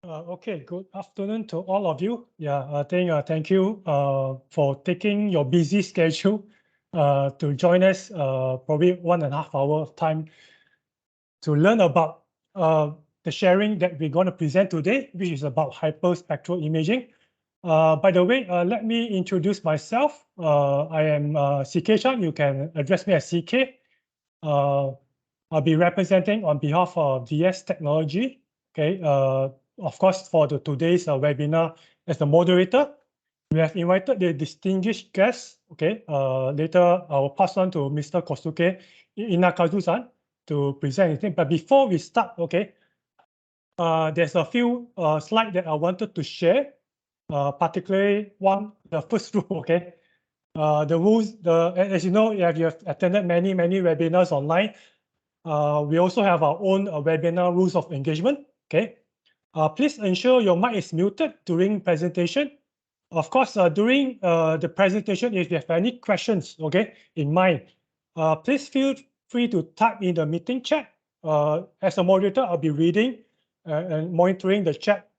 Okay, good afternoon to all of you. Yeah, I think thank you for taking your busy schedule to join us probably 1.5 hour of time to learn about the sharing that we're going to present today, which is about hyperspectral imaging. By the way, let me introduce myself. I am CK Chan. You can address me as CK. I'll be representing on behalf of DS Technology. Okay, of course, for today's webinar as the moderator, we have invited the distinguished guests. Okay, later I'll pass on to Mr. Kosuke Inakazu-san to present anything. But before we start, okay, there's a few slides that I wanted to share, particularly the first rule. Okay, the rules. As you know, if you have attended many webinars online, we also have our own webinar rules of engagement. Okay, please ensure your mic is muted during presentation. Of course, during the presentation, if you have any questions, okay, in mind, please feel free to type in the meeting chat. As a moderator, I'll be reading and monitoring the chat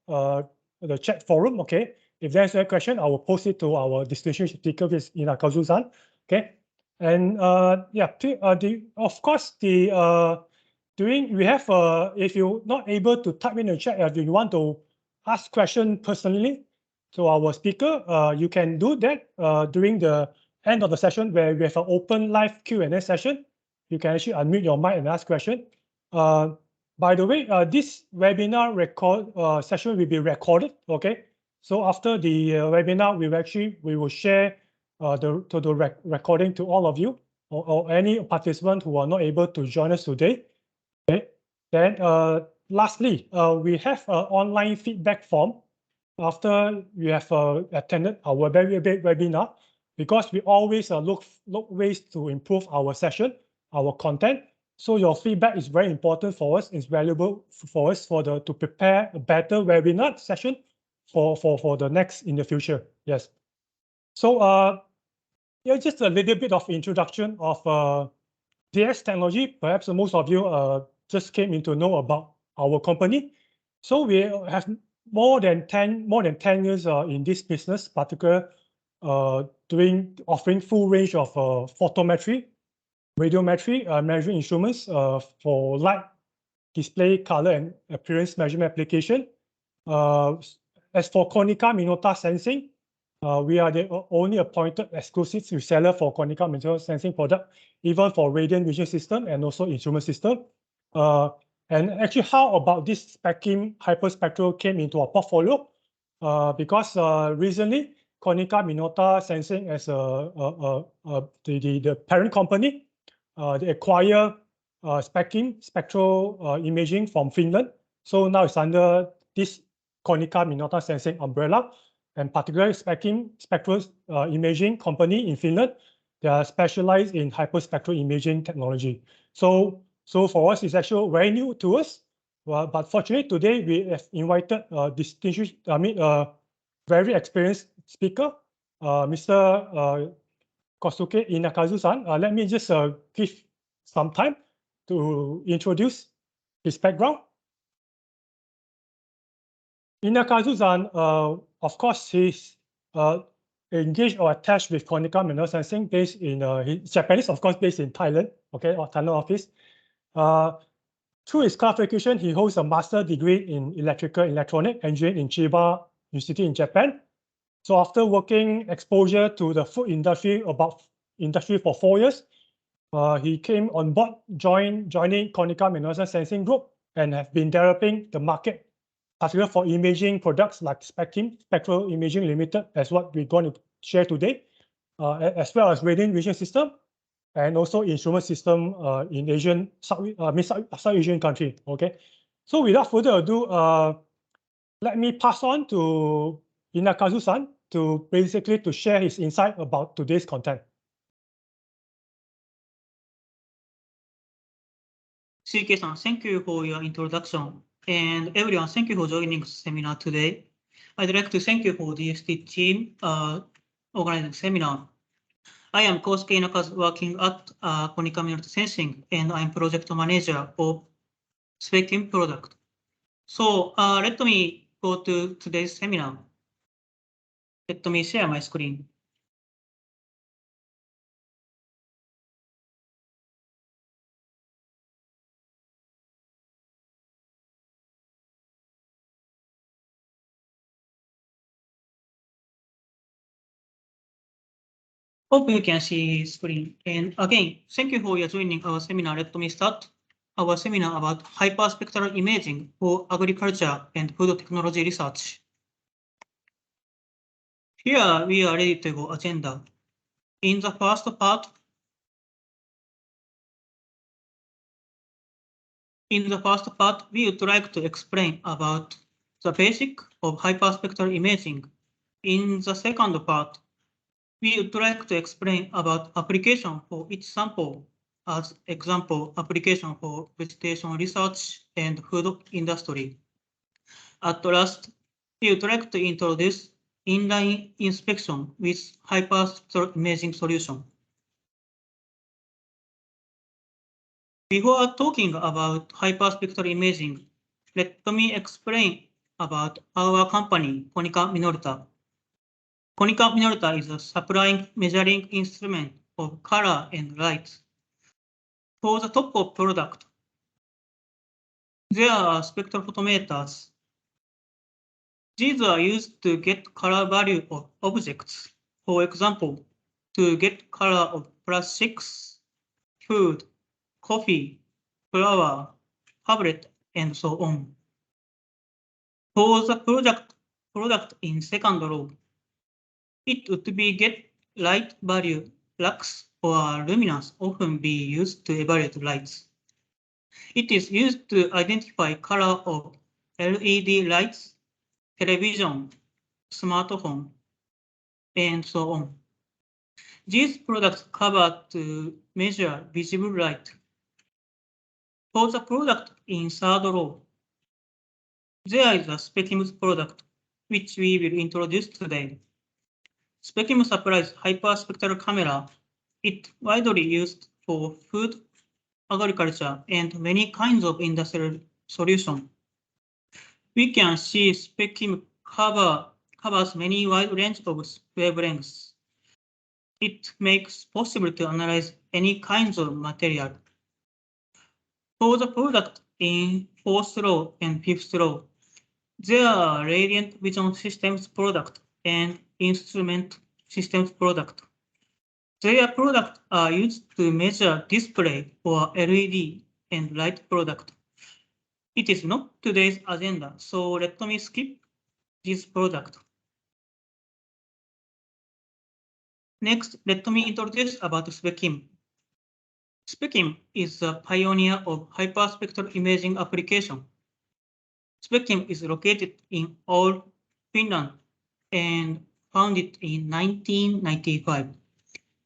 forum. Okay, if there's a question, I will post it to our distinguished speaker, Inakazu-san. Okay, and yeah, of course, we have if you're not able to type in the chat, if you want to ask question personally to our speaker, you can do that during the end of the session where we have an open live Q&A session. You can actually unmute your mic and ask question. By the way, this webinar session will be recorded. Okay, so after the webinar, we will share the recording to all of you or any participant who are not able to join us today. Okay. Then lastly, we have an online feedback form after you have attended our webinar, because we always look ways to improve our session, our content. So your feedback is very important for us. It's valuable for us to prepare a better webinar session for the next in the future. Yes. So yeah, just a little bit of introduction of DS Technology. Perhaps most of you just came in to know about our company. So we have more than 10 years in this business, particularly offering full range of photometry, radiometry measuring instruments for light, display, color, and appearance measurement application. As for Konica Minolta sensing, we are the only appointed exclusive reseller for Konica Minolta sensing product, even for radiant vision system and also instrument system. And actually, how about this HyperSpectral came into our portfolio? Because recently, Konica Minolta Sensing as the parent company, they acquire spectral imaging from Finland. So now it's under this Konica Minolta Sensing umbrella, and particularly spectral imaging company in Finland. They are specialized in hyperspectral imaging technology. So for us, it's actually very new to us. But fortunately, today we have invited distinguished, very experienced speaker, Mr. Kosuke Inakazu-san. Let me just give some time to introduce his background. Inakazu-san, of course, he's engaged or attached with Konica Minolta Sensing, based in he's Japanese, of course, based in Thailand. Okay, or Thailand office. Through his qualification, he holds a master's degree in electrical electronic engineering in Chiba University in Japan. So after working exposure to the food industry for 4 years, he came on board, joining Konica Minolta Sensing Group, and have been developing the market, particularly for imaging products like Spectral Imaging Limited, as what we're going to share today, as well as radiant vision system, and also instrument system in South Asian country. Okay, so without further ado, let me pass on to Inakazu-san to basically to share his insight about today's content. CK-san, thank you for your introduction. And everyone, thank you for joining the seminar today. I'd like to thank you for the DST team organizing the seminar. I am Kosuke Inakazu, working at Konica Minolta Sensing, and I'm project manager of Spectrum product. So let me go to today's seminar. Let me share my screen. Hope you can see screen. And again, thank you for your joining our seminar. Let me start our seminar about hyperspectral imaging for agriculture and food technology research. Here we are ready to go agenda. In the first part, we would like to explain about the basic of hyperspectral imaging. In the second part, we would like to explain about application for each sample, as example, application for vegetation research and food industry. At last, we would like to introduce inline inspection with hyperspectral imaging solution. Before talking about hyperspectral imaging, let me explain about our company, Konica Minolta. Konica Minolta is a supplying measuring instrument of color and light. For the top of product, there are spectrophotometers. These are used to get color value of objects. For example, to get color of plastics, food, coffee, flower, tablet, and so on. For the product in second row, it would be get light value. Lux or luminance often be used to evaluate lights. It is used to identify color of LED lights, television, smartphone, and so on. These products cover to measure visible light. For the product in third row, there is a Specim's product, which we will introduce today. Specim supplies hyperspectral camera. It's widely used for food, agriculture, and many kinds of industrial solutions. We can see Specim covers many wide range of wavelengths. It makes possible to analyze any kinds of material. For the product in fourth row and fifth row, there are Radiant Vision Systems product and Instrument Systems product. Their products are used to measure display or LED and light product. It is not today's agenda, so let me skip this product. Next, let me introduce about Specim. Specim is a pioneer of hyperspectral imaging application. Specim is located in Oulu, Finland, and founded in 1995.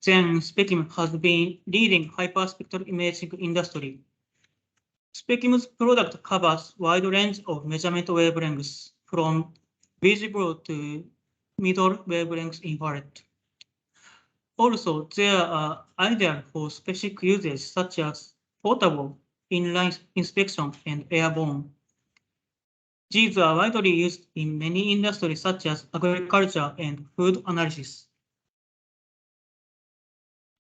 Then Specim has been leading hyperspectral imaging industry. Specim's product covers wide range of measurement wavelengths from visible to middle wavelength infrared. Also, they are ideal for specific uses such as portable, inline inspection, and airborne. These are widely used in many industries such as agriculture and food analysis.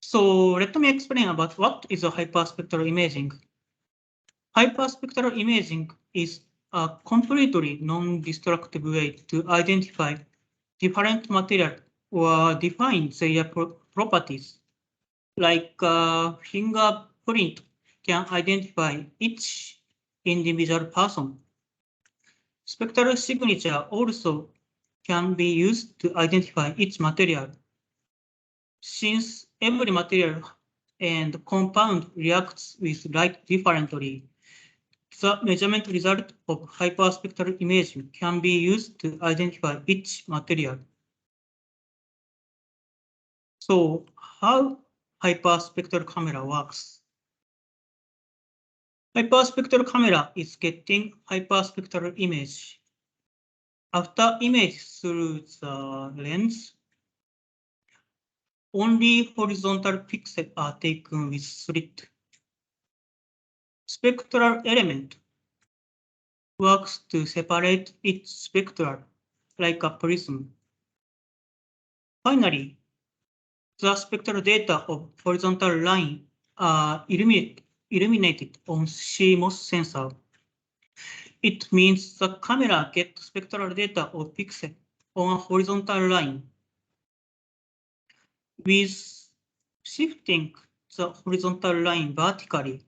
So let me explain about what is a hyperspectral imaging. Hyperspectral imaging is a completely non-destructive way to identify different material or define their properties. Like fingerprint can identify each individual person. Spectral signature also can be used to identify each material. Since every material and compound reacts with light differently, the measurement result of hyperspectral imaging can be used to identify each material. So how hyperspectral camera works? Hyperspectral camera is getting hyperspectral image. After image through the lens, only horizontal pixels are taken with slit. Spectral element works to separate its spectra like a prism. Finally, the spectral data of horizontal line are illuminated on CMOS sensor. It means the camera gets spectral data of pixel on a horizontal line. With shifting the horizontal line vertically,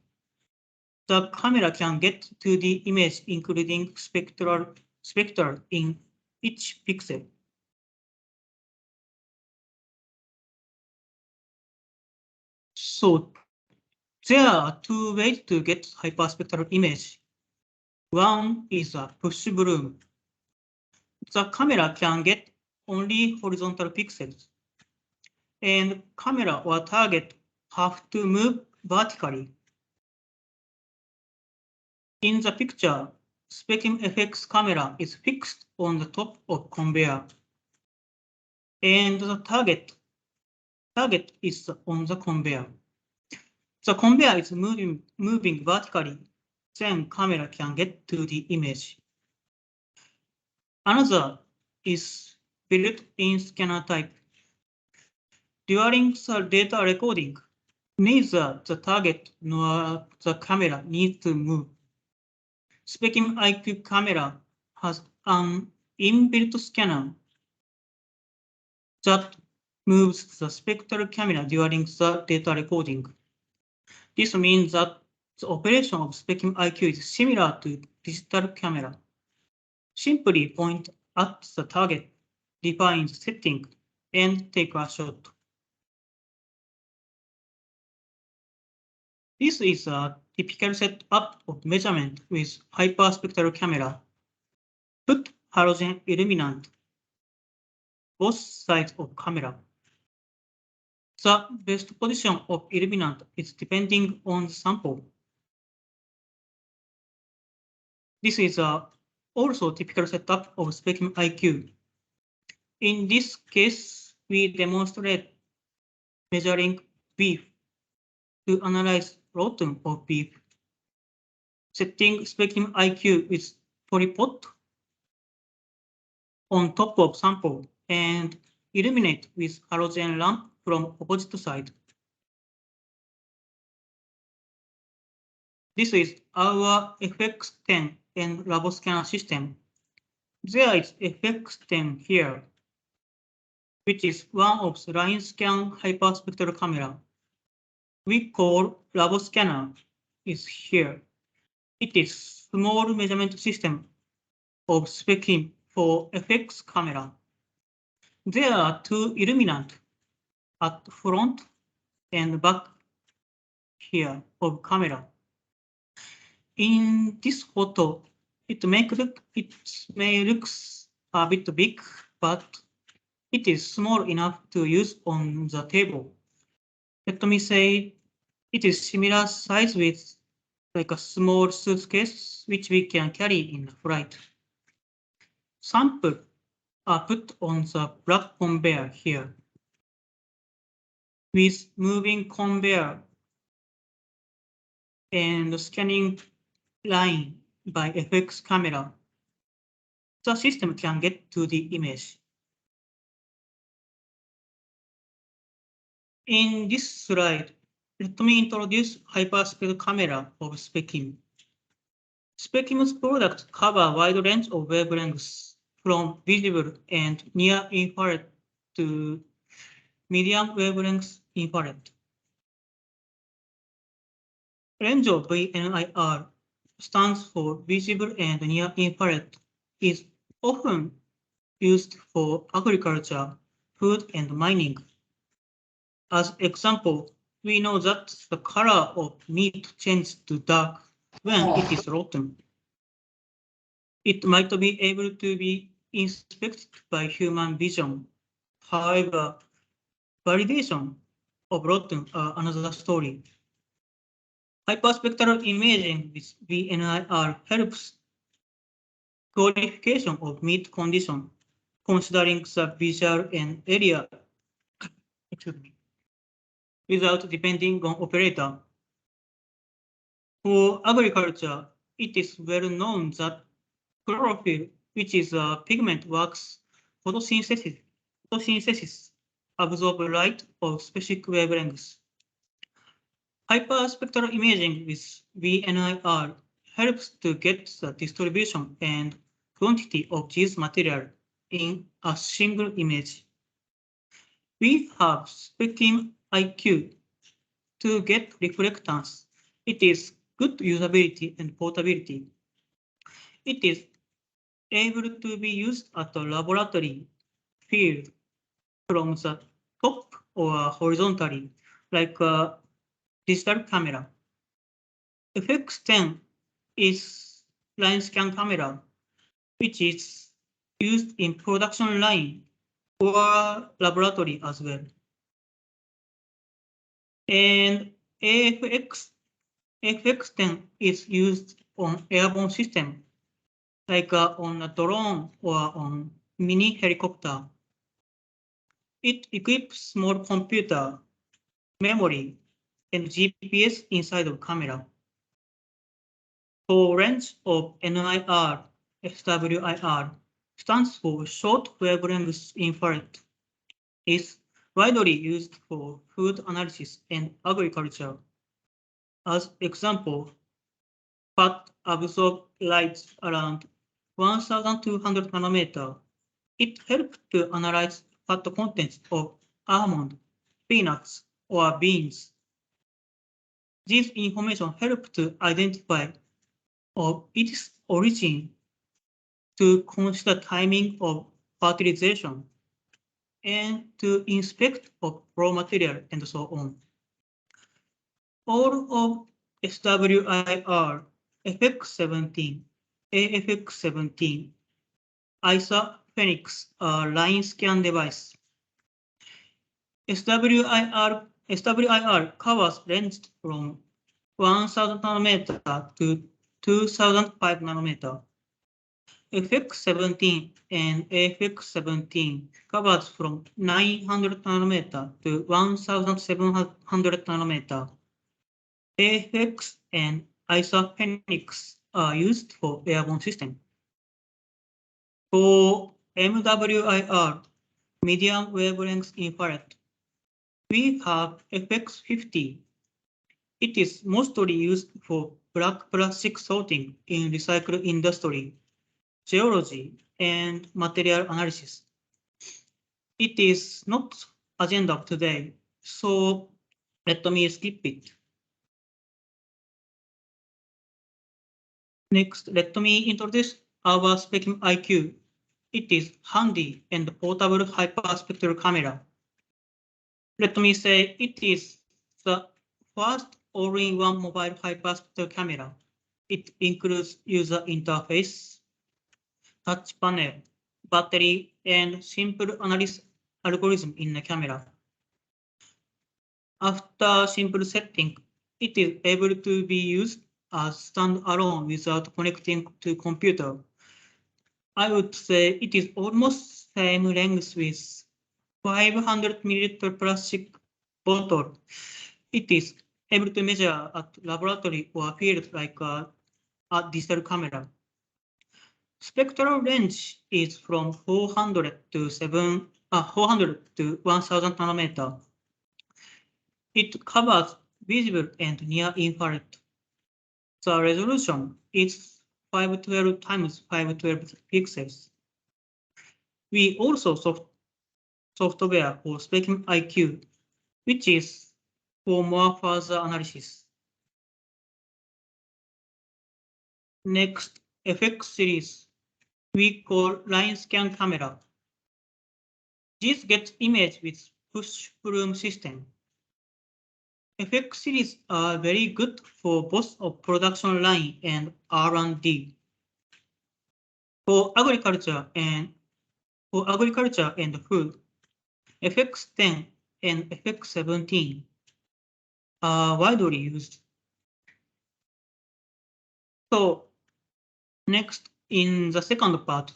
the camera can get to the image including spectral in each pixel. So there are two ways to get hyperspectral image. One is a push broom. The camera can get only horizontal pixels, and camera or target have to move vertically. In the picture, Spectrum FX camera is fixed on the top of conveyor, and the target is on the conveyor. The conveyor is moving vertically, then camera can get to the image. Another is built-in scanner type. During the data recording, neither the target nor the camera needs to move. Spectrum IQ camera has an inbuilt scanner that moves the spectral camera during the data recording. This means that the operation of Spectrum IQ is similar to digital camera. Simply point at the target, define the setting, and take a shot. This is a typical setup of measurement with hyperspectral camera. Put halogen illuminant both sides of camera. The best position of illuminant is depending on the sample. This is also typical setup of Spectrum IQ. In this case, we demonstrate measuring beef to analyze rotten of beef. Setting Spectrum IQ with polypod on top of sample and illuminate with halogen lamp from opposite side. This is our FX10 and LaboScanner system. There is FX10 here, which is one of the line scan hyperspectral camera. We call LaboScanner is here. It is small measurement system of spectrum for FX camera. There are two illuminant at front and back here of camera. In this photo, it may look a bit big, but it is small enough to use on the table. Let me say it is similar size with like a small suitcase which we can carry in flight. Sample are put on the black conveyor here. With moving conveyor and scanning line by FX camera, the system can get to the image. In this slide, let me introduce hyperspectral camera of Spectrum. Spectrum's products cover a wide range of wavelengths from visible and near infrared to medium wavelength infrared. Range of VNIR stands for visible and near infrared is often used for agriculture, food, and mining. As example, we know that the color of meat changes to dark when it is rotten. It might be able to be inspected by human vision. However, validation of rotten are another story. Hyperspectral imaging with VNIR helps qualification of meat condition, considering the visual and area without depending on operator. For agriculture, it is well known that chlorophyll, which is a pigment, works photosynthesis, absorb light of specific wavelengths. Hyperspectral imaging with VNIR helps to get the distribution and quantity of these materials in a single image. We have spectrum IQ to get reflectance. It is good usability and portability. It is able to be used at the laboratory field from the top or horizontally, like a digital camera. FX10 is line scan camera, which is used in production line or laboratory as well. And AFX10 is used on airborne system, like on a drone or on mini helicopter. It equips small computer, memory, and GPS inside of camera. For range of NIR, SWIR stands for short wavelength infrared, is widely used for food analysis and agriculture. As example, fat absorb light around 1,200 nanometer. It helps to analyze fat contents of almond, peanuts, or beans. This information helps to identify of its origin, to consider timing of fertilization, and to inspect of raw material and so on. All of SWIR, FX17, AFX17, ISA Phoenix line scan device. SWIR covers range from 1,000 nanometer to 2,005 nanometer. FX17 and AFX17 covers from 900 nanometer to 1,700 nanometer. AFX and ISA Phoenix are used for airborne system. For MWIR, medium wavelength infrared, we have FX50. It is mostly used for black plastic sorting in recycle industry, geology, and material analysis. It is not agenda today, so let me skip it. Next, let me introduce our Spectrum IQ. It is handy and portable hyperspectral camera. Let me say it is the first all-in-one mobile hyperspectral camera. It includes user interface, touch panel, battery, and simple analysis algorithm in the camera. After simple setting, it is able to be used as standalone without connecting to computer. I would say it is almost same length with 500 milliliter plastic bottle. It is able to measure at laboratory or field like a digital camera. Spectral range is from 400 to 1,000 nanometer. It covers visible and near infrared. The resolution is 512 times 512 pixels. We also software for Spectrum IQ, which is for more further analysis. Next, FX series, we call line scan camera. This gets image with push plume system. FX series are very good for both of production line and R&D. For agriculture and food, FX10 and FX17 are widely used. So next, in the second part,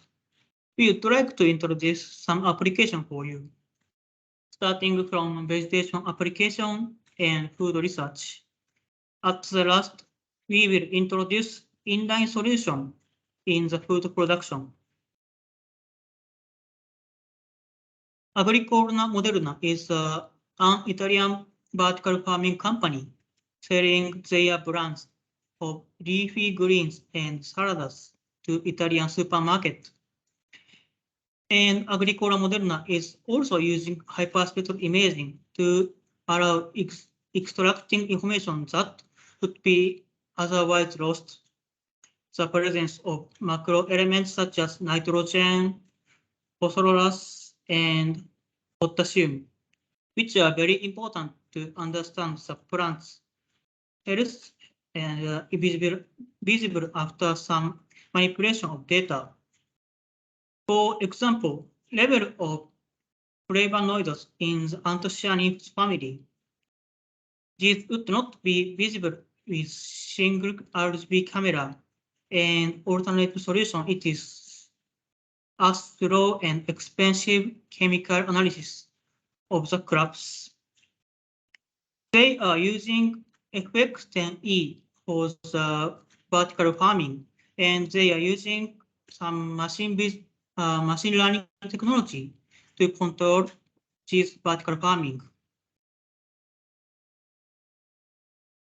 we would like to introduce some application for you, starting from vegetation application and food research. At the last, we will introduce inline solution in the food production. Agricola Moderna is an Italian vertical farming company selling their brands of leafy greens and salads to Italian supermarkets. And Agricola Moderna is also using hyperspectral imaging to allow extracting information that would be otherwise lost. The presence of macro elements such as nitrogen, phosphorus, and potassium, which are very important to understand the plant's health and visible after some manipulation of data. For example, level of flavonoids in the anthocyanins family. These would not be visible with single RGB camera, and alternative solution it is a slow and expensive chemical analysis of the crops. They are using FX10E for the vertical farming, and they are using some machine learning technology to control this vertical farming.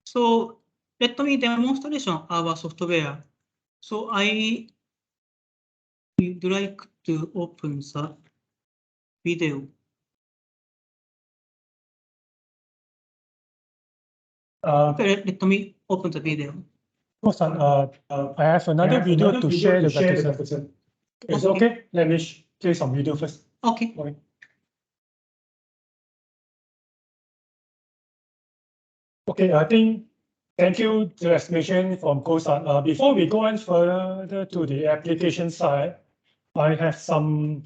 So let me demonstration our software. So I would like to open the video. Okay, let me open the video. Kosan, I have another video to share the graphics. Is it okay? Let me play some video first. Okay. Okay, I think thank you to the explanation from Kosan. Before we go on further to the application side, I have some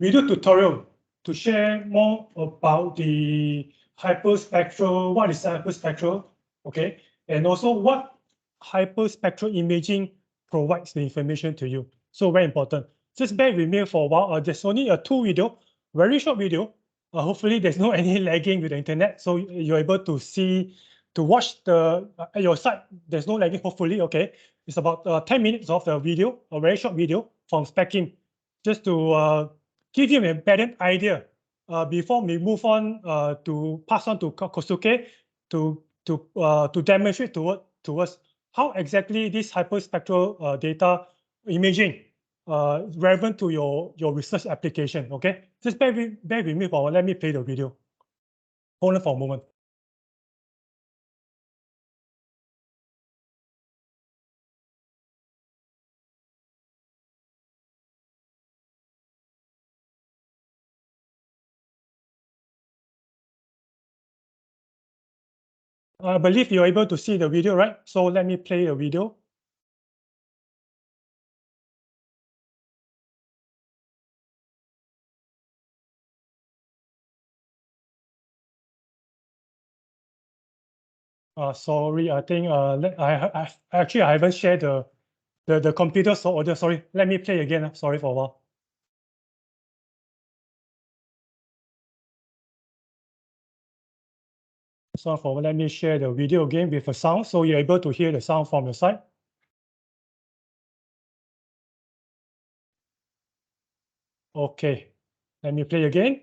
video tutorial to share more about the hyperspectral, what is hyperspectral, okay, and also what hyperspectral imaging provides the information to you. So very important. Just bear with me for a while. There's only a 2 video, very short video. Hopefully there's no any lagging with the internet, so you're able to see, to watch the at your side. There's no lagging, hopefully, okay. It's about 10 minutes of the video, a very short video from Specking, just to give you a better idea before we move on to pass on to Kosuke to demonstrate to us how exactly this hyperspectral data imaging relevant to your research application. Okay, just bear with me for a while. Let me play the video. Hold on for a moment. I believe you're able to see the video, right? So let me play the video. Sorry, I think I actually I haven't shared the computer order. Sorry, let me play again. Sorry for a while. So for let me share the video again with a sound, so you're able to hear the sound from your side. Okay, let me play again.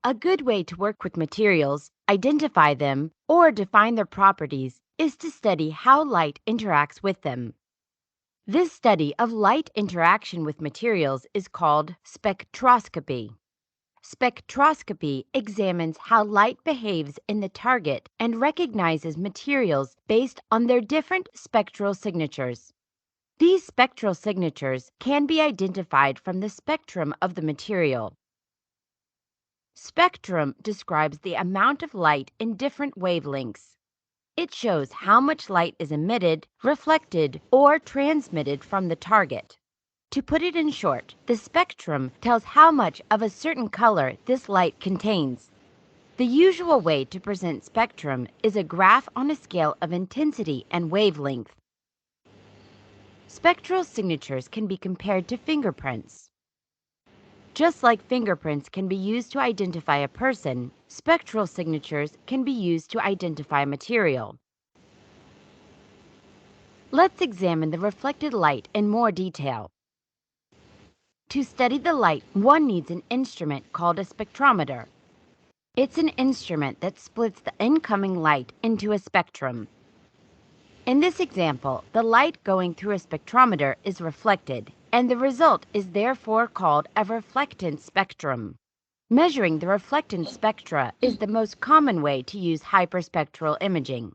A good way to work with materials, identify them, or define their properties is to study how light interacts with them. This study of light interaction with materials is called spectroscopy. Spectroscopy examines how light behaves in the target and recognizes materials based on their different spectral signatures. These spectral signatures can be identified from the spectrum of the material. Spectrum describes the amount of light in different wavelengths. It shows how much light is emitted, reflected, or transmitted from the target. To put it in short, the spectrum tells how much of a certain color this light contains. The usual way to present spectrum is a graph on a scale of intensity and wavelength. Spectral signatures can be compared to fingerprints. Just like fingerprints can be used to identify a person, spectral signatures can be used to identify material. Let's examine the reflected light in more detail. To study the light, one needs an instrument called a spectrometer. It's an instrument that splits the incoming light into a spectrum. In this example, the light going through a spectrometer is reflected, and the result is therefore called a reflectance spectrum. Measuring the reflectance spectra is the most common way to use hyperspectral imaging.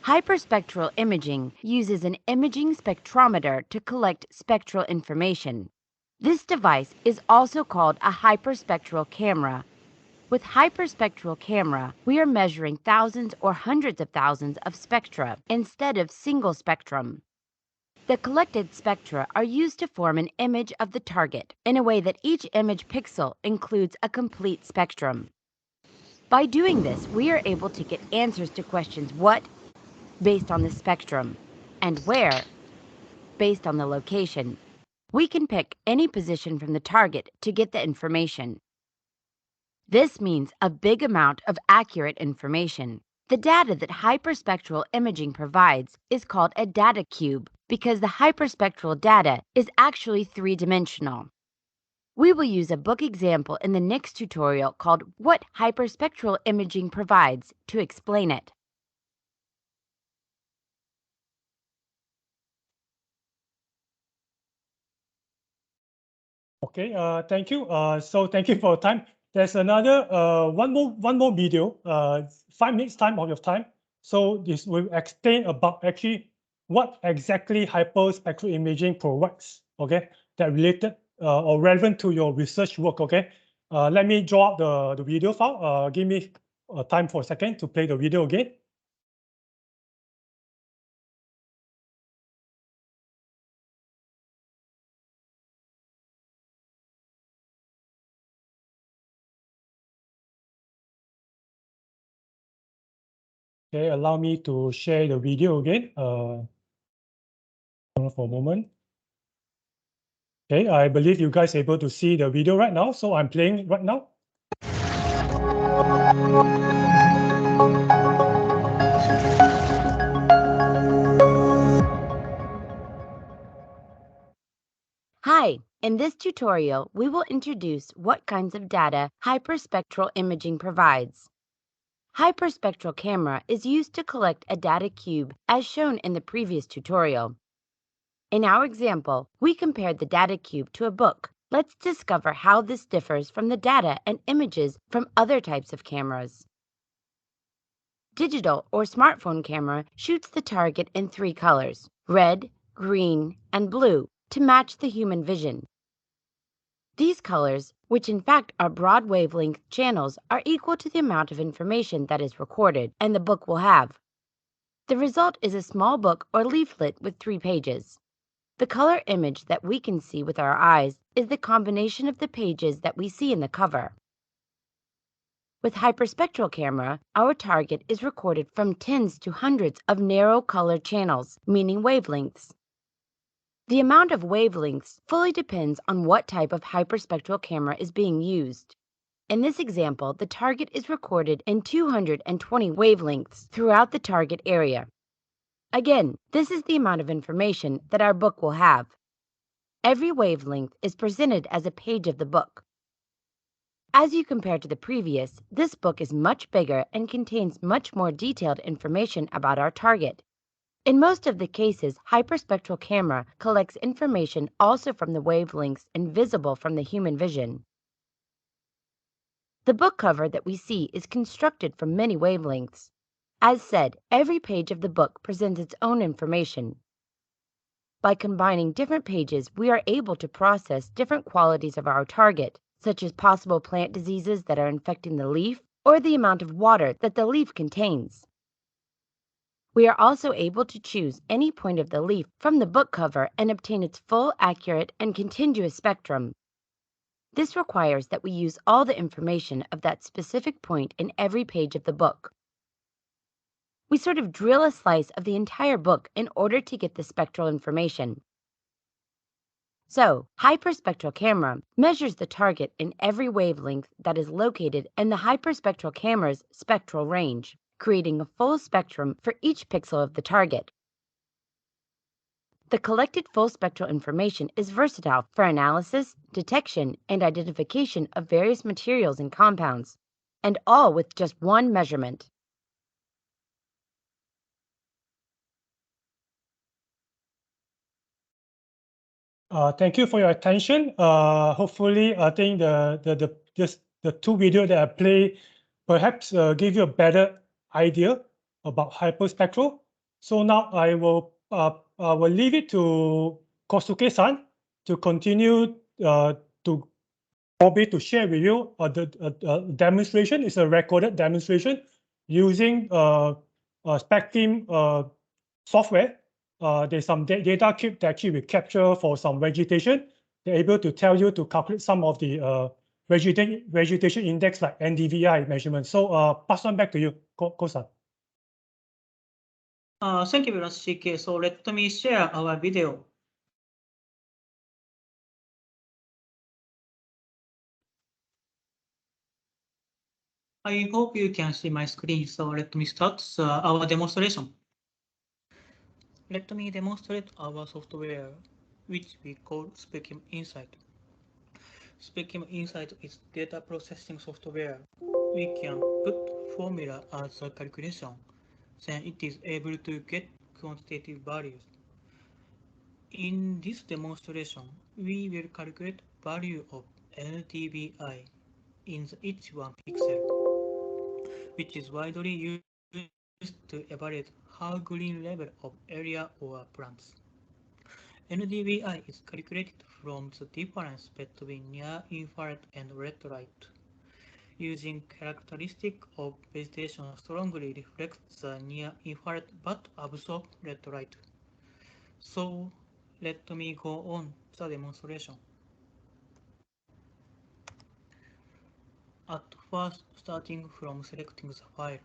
Hyperspectral imaging uses an imaging spectrometer to collect spectral information. This device is also called a hyperspectral camera. With hyperspectral camera, we are measuring thousands or hundreds of thousands of spectra instead of single spectrum. The collected spectra are used to form an image of the target in a way that each image pixel includes a complete spectrum. By doing this, we are able to get answers to questions what, based on the spectrum, and where, based on the location. We can pick any position from the target to get the information. This means a big amount of accurate information. The data that hyperspectral imaging provides is called a data cube because the hyperspectral data is actually three-dimensional. We will use a book example in the next tutorial called What Hyperspectral Imaging Provides to explain it. Okay, thank you. So thank you for your time. There's another one more video, 5 minutes time of your time. So this will explain about actually what exactly hyperspectral imaging provides. Okay, that related or relevant to your research work. Okay, let me draw up the video file. Give me time for a second to play the video again. Okay, allow me to share the video again. Hold on for a moment. Okay, I believe you guys are able to see the video right now, so I'm playing right now. Hi, in this tutorial, we will introduce what kinds of data hyperspectral imaging provides. Hyperspectral camera is used to collect a data cube as shown in the previous tutorial. In our example, we compared the data cube to a book. Let's discover how this differs from the data and images from other types of cameras. Digital or smartphone camera shoots the target in 3 colors, red, green, and blue, to match the human vision. These colors, which in fact are broad wavelength channels, are equal to the amount of information that is recorded and the book will have. The result is a small book or leaflet with 3 pages. The color image that we can see with our eyes is the combination of the pages that we see in the cover. With hyperspectral camera, our target is recorded from tens to hundreds of narrow color channels, meaning wavelengths. The amount of wavelengths fully depends on what type of hyperspectral camera is being used. In this example, the target is recorded in 220 wavelengths throughout the target area. Again, this is the amount of information that our book will have. Every wavelength is presented as a page of the book. As you compare to the previous, this book is much bigger and contains much more detailed information about our target. In most of the cases, hyperspectral camera collects information also from the wavelengths invisible from the human vision. The book cover that we see is constructed from many wavelengths. As said, every page of the book presents its own information. By combining different pages, we are able to process different qualities of our target, such as possible plant diseases that are infecting the leaf or the amount of water that the leaf contains. We are also able to choose any point of the leaf from the book cover and obtain its full, accurate, and continuous spectrum. This requires that we use all the information of that specific point in every page of the book. We sort of drill a slice of the entire book in order to get the spectral information. So, HyperSpectral camera measures the target in every wavelength that is located in the HyperSpectral camera's spectral range, creating a full spectrum for each pixel of the target. The collected full spectral information is versatile for analysis, detection, and identification of various materials and compounds, and all with just one measurement. Thank you for your attention. Hopefully, I think the two videos that I play perhaps give you a better idea about hyperspectral. So now I will leave it to Kosuke-san to continue to probably to share with you the demonstration. Is a recorded demonstration using Spectrum software. There's some data cube that actually we capture for some vegetation. They're able to tell you to calculate some of the vegetation index like NDVI measurement. So pass on back to you, Kosan. Thank you very much, CK. So let me share our video. I hope you can see my screen. So let me start our demonstration. Let me demonstrate our software, which we call Spectrum Insight. Spectrum Insight is data processing software. We can put formula as a calculation, then it is able to get quantitative values. In this demonstration, we will calculate value of LTBI in each one pixel, which is widely used to evaluate how green level of area or plants. NDVI is calculated from the difference between near-infrared and red light. Using characteristic of vegetation strongly reflects the near-infrared but absorb red light. So let me go on the demonstration. At first, starting from selecting the file,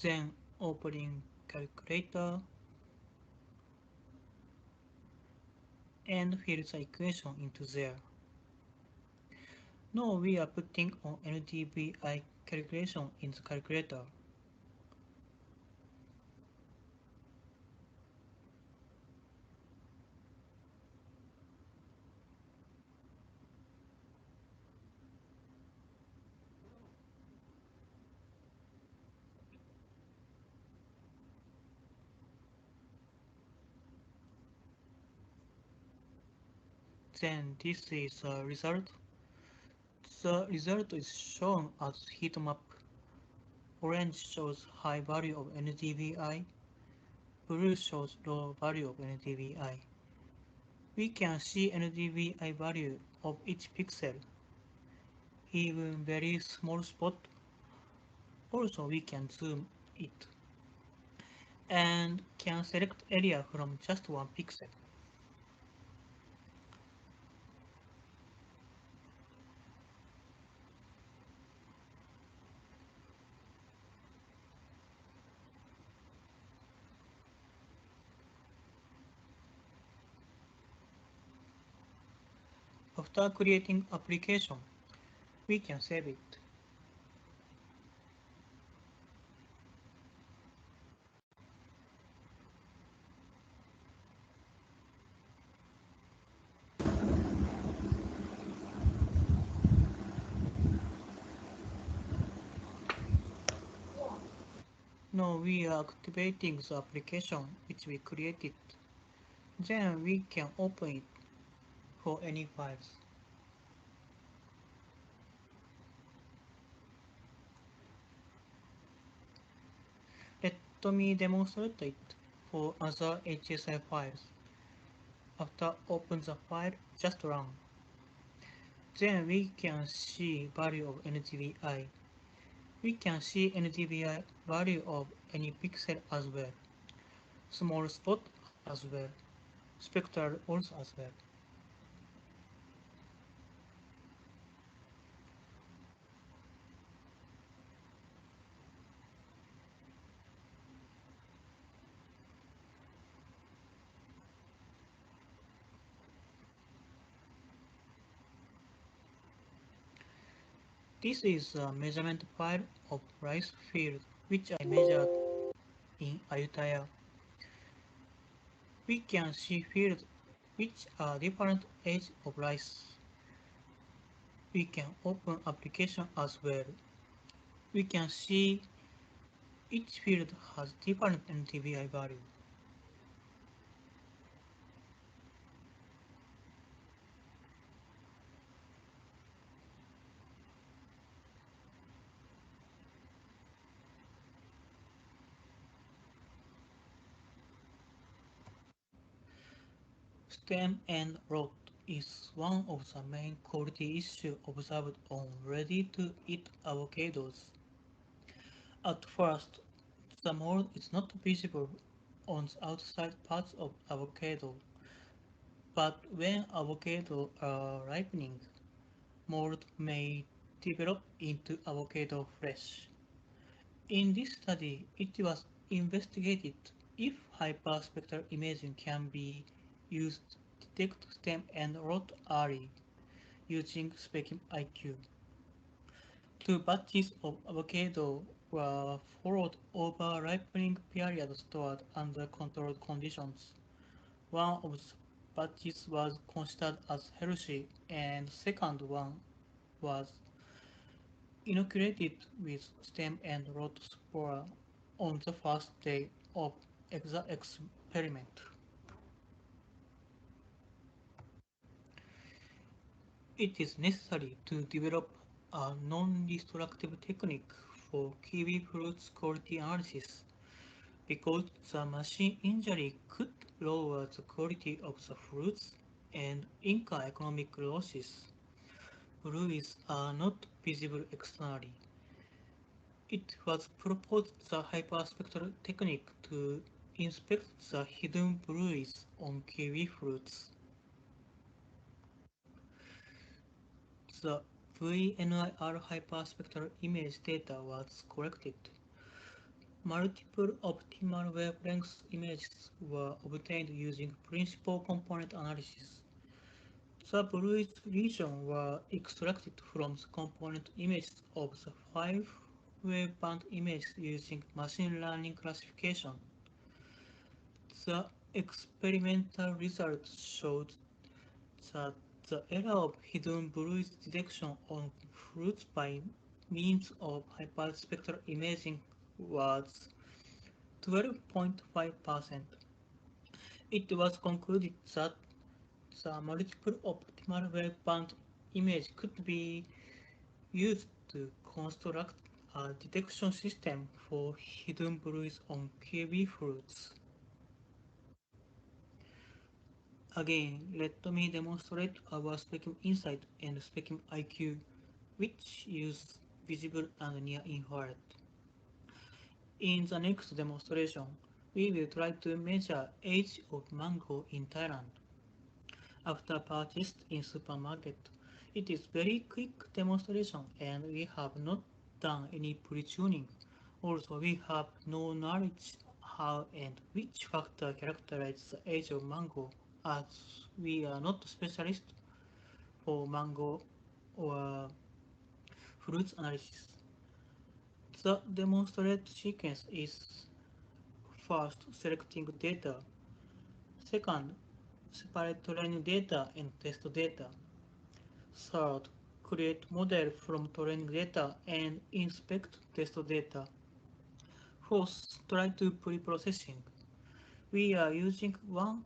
then opening calculator and fill the equation into there. Now we are putting on LTBI calculation in the calculator. Then this is the result. The result is shown as heat map. Orange shows high value of NDVI, blue shows low value of NDVI. We can see NDVI value of each pixel, even very small spot. Also we can zoom it and can select area from just one pixel. After creating application, we can save it. Now we are activating the application which we created. Then we can open it for any files. Let me demonstrate it for other HSI files. After open the file, just run. Then we can see value of NDVI. We can see NDVI value of any pixel as well. Small spot as well. Spectral also as well. This is a measurement file of rice field which I measured in Ayutthaya. We can see fields which are different age of rice. We can open application as well. We can see each field has different NTVI value. Stem and rot is one of the main quality issues observed on ready-to-eat avocados. At first, the mold is not visible on the outside parts of avocado, but when avocados are ripening, mold may develop into avocado flesh. In this study, it was investigated if hyperspectral imaging can be used to detect stem and rot early using Specim IQ. Two batches of avocado were followed over ripening period stored under controlled conditions. One of the batches was considered as healthy and the second one was inoculated with stem and rot spore on the first day of the experiment. It is necessary to develop a non-destructive technique for kiwi fruits quality analysis because the machine injury could lower the quality of the fruits and incur economic losses. Bruises are not visible externally. It was proposed the hyperspectral technique to inspect the hidden bruises on kiwi fruits. The VNIR hyperspectral image data was collected. Multiple optimal wavelength images were obtained using principal component analysis. The bruise regions were extracted from the component images of the 5 waveband images using machine learning classification. The experimental results showed that the error of hidden bruise detection on fruits by means of hyperspectral imaging was 12.5%. It was concluded that the multiple optimal waveband image could be used to construct a detection system for hidden bruise on kiwi fruits. Again, let me demonstrate our Specim Insight and Specim IQ, which use visible and near infrared. In the next demonstration, we will try to measure age of mango in Thailand. After purchase in supermarket, it is very quick demonstration and we have not done any pre-tuning. Also, we have no knowledge how and which factor characterize the age of mango as we are not specialists for mango or fruits analysis. The demonstrate sequence is first selecting data, second separate training data and test data, third create model from training data and inspect test data, fourth try to pre-processing. We are using one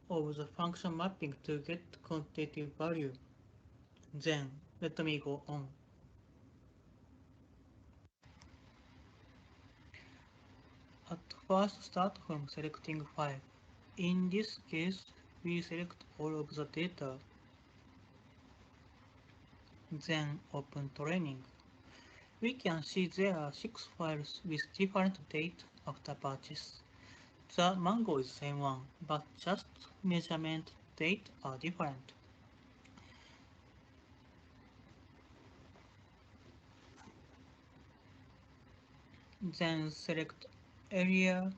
of the function mapping to get quantitative value. Then let me go on. At first start from selecting file. In this case, we select all of the data, then open training. We can see there are 6 files with different date after purchase. The mango is the same one, but just measurement date are different. Then select area,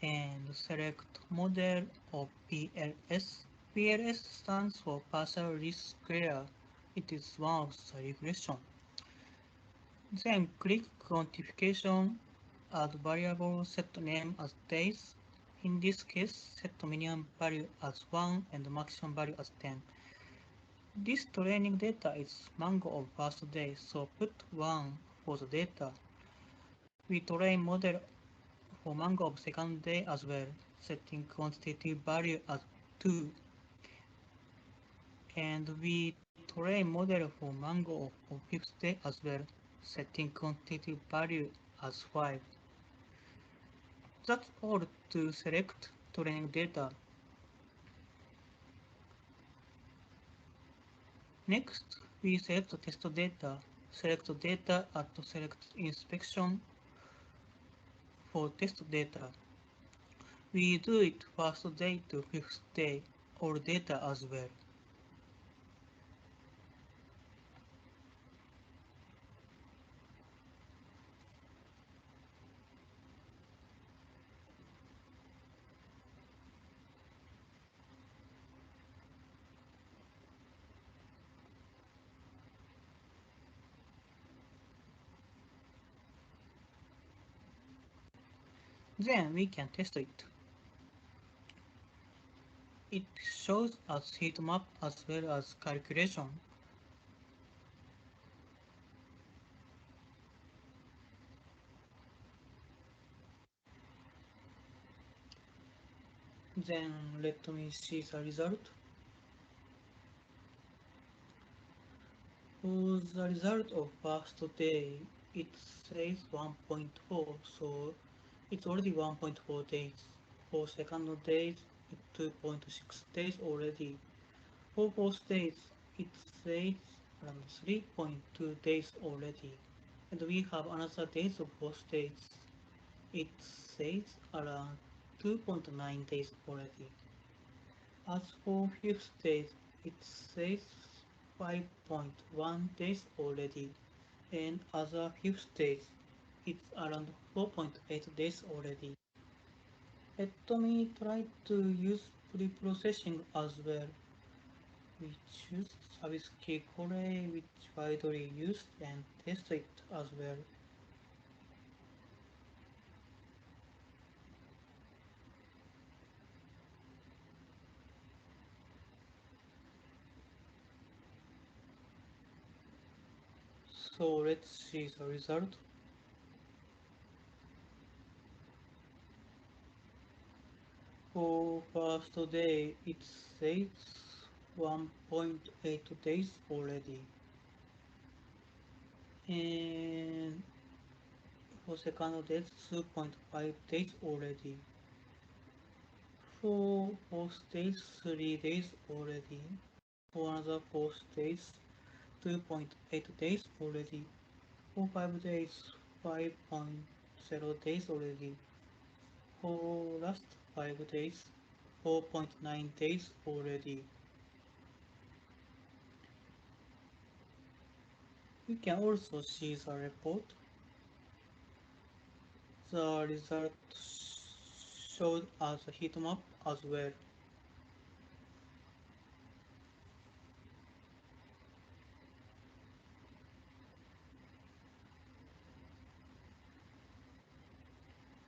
and select model of PLS. PLS stands for partial least square. It is one of the regression. Then click quantification, add variable set name as days. In this case, set minimum value as 1 and maximum value as 10. This training data is mango of first day, so put 1 for the data. We train model for mango of second day as well, setting quantitative value as 2. And we train model for mango of fifth day as well, setting quantitative value as 5. That's all to select training data. Next, we select test data. Select data at select inspection for test data. We do it first day to fifth day, all data as well. Then we can test it. It shows us heat map as well as calculation. Then let me see the result. For the result of first day, it says 1.4, so it's already 1.4 days. For second day, it's 2.6 days already. For fourth days, it says around 3.2 days already. And we have another days of fourth days. It says around 2.9 days already. As for fifth days, it says 5.1 days already, and other fifth days, it's around 4.8 days already. Let me try to use pre-processing as well. We choose service key Core, which widely used, and test it as well. So let's see the result. For first day, it says 1.8 days already. And for second day, 2.5 days already. For fourth day, 3 days already. For another fourth days, 2.8 days already. For 5 days, 5.0 days already. For last 5 days, 4.9 days already. You can also see the report. The result showed as a heat map as well.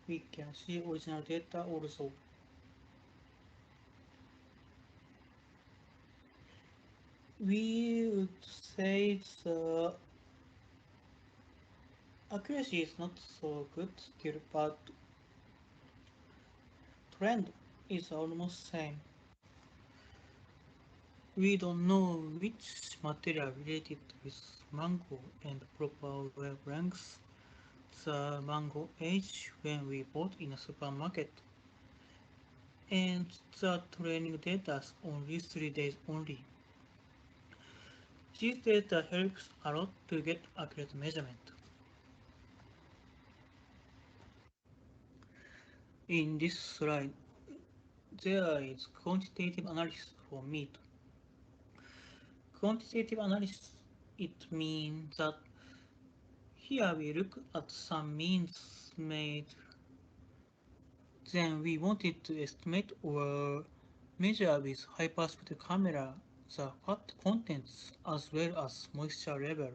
We can see original data also. We would say the accuracy is not so good still, but trend is almost same. We don't know which material related with mango and proper wavelengths the mango age when we bought in a supermarket. And the training data is only 3 days only. This data helps a lot to get accurate measurement. In this slide, there is quantitative analysis for meat. Quantitative analysis, it means that here we look at some means made Then we wanted to estimate or measure with HyperSpectral camera the fat contents as well as moisture level.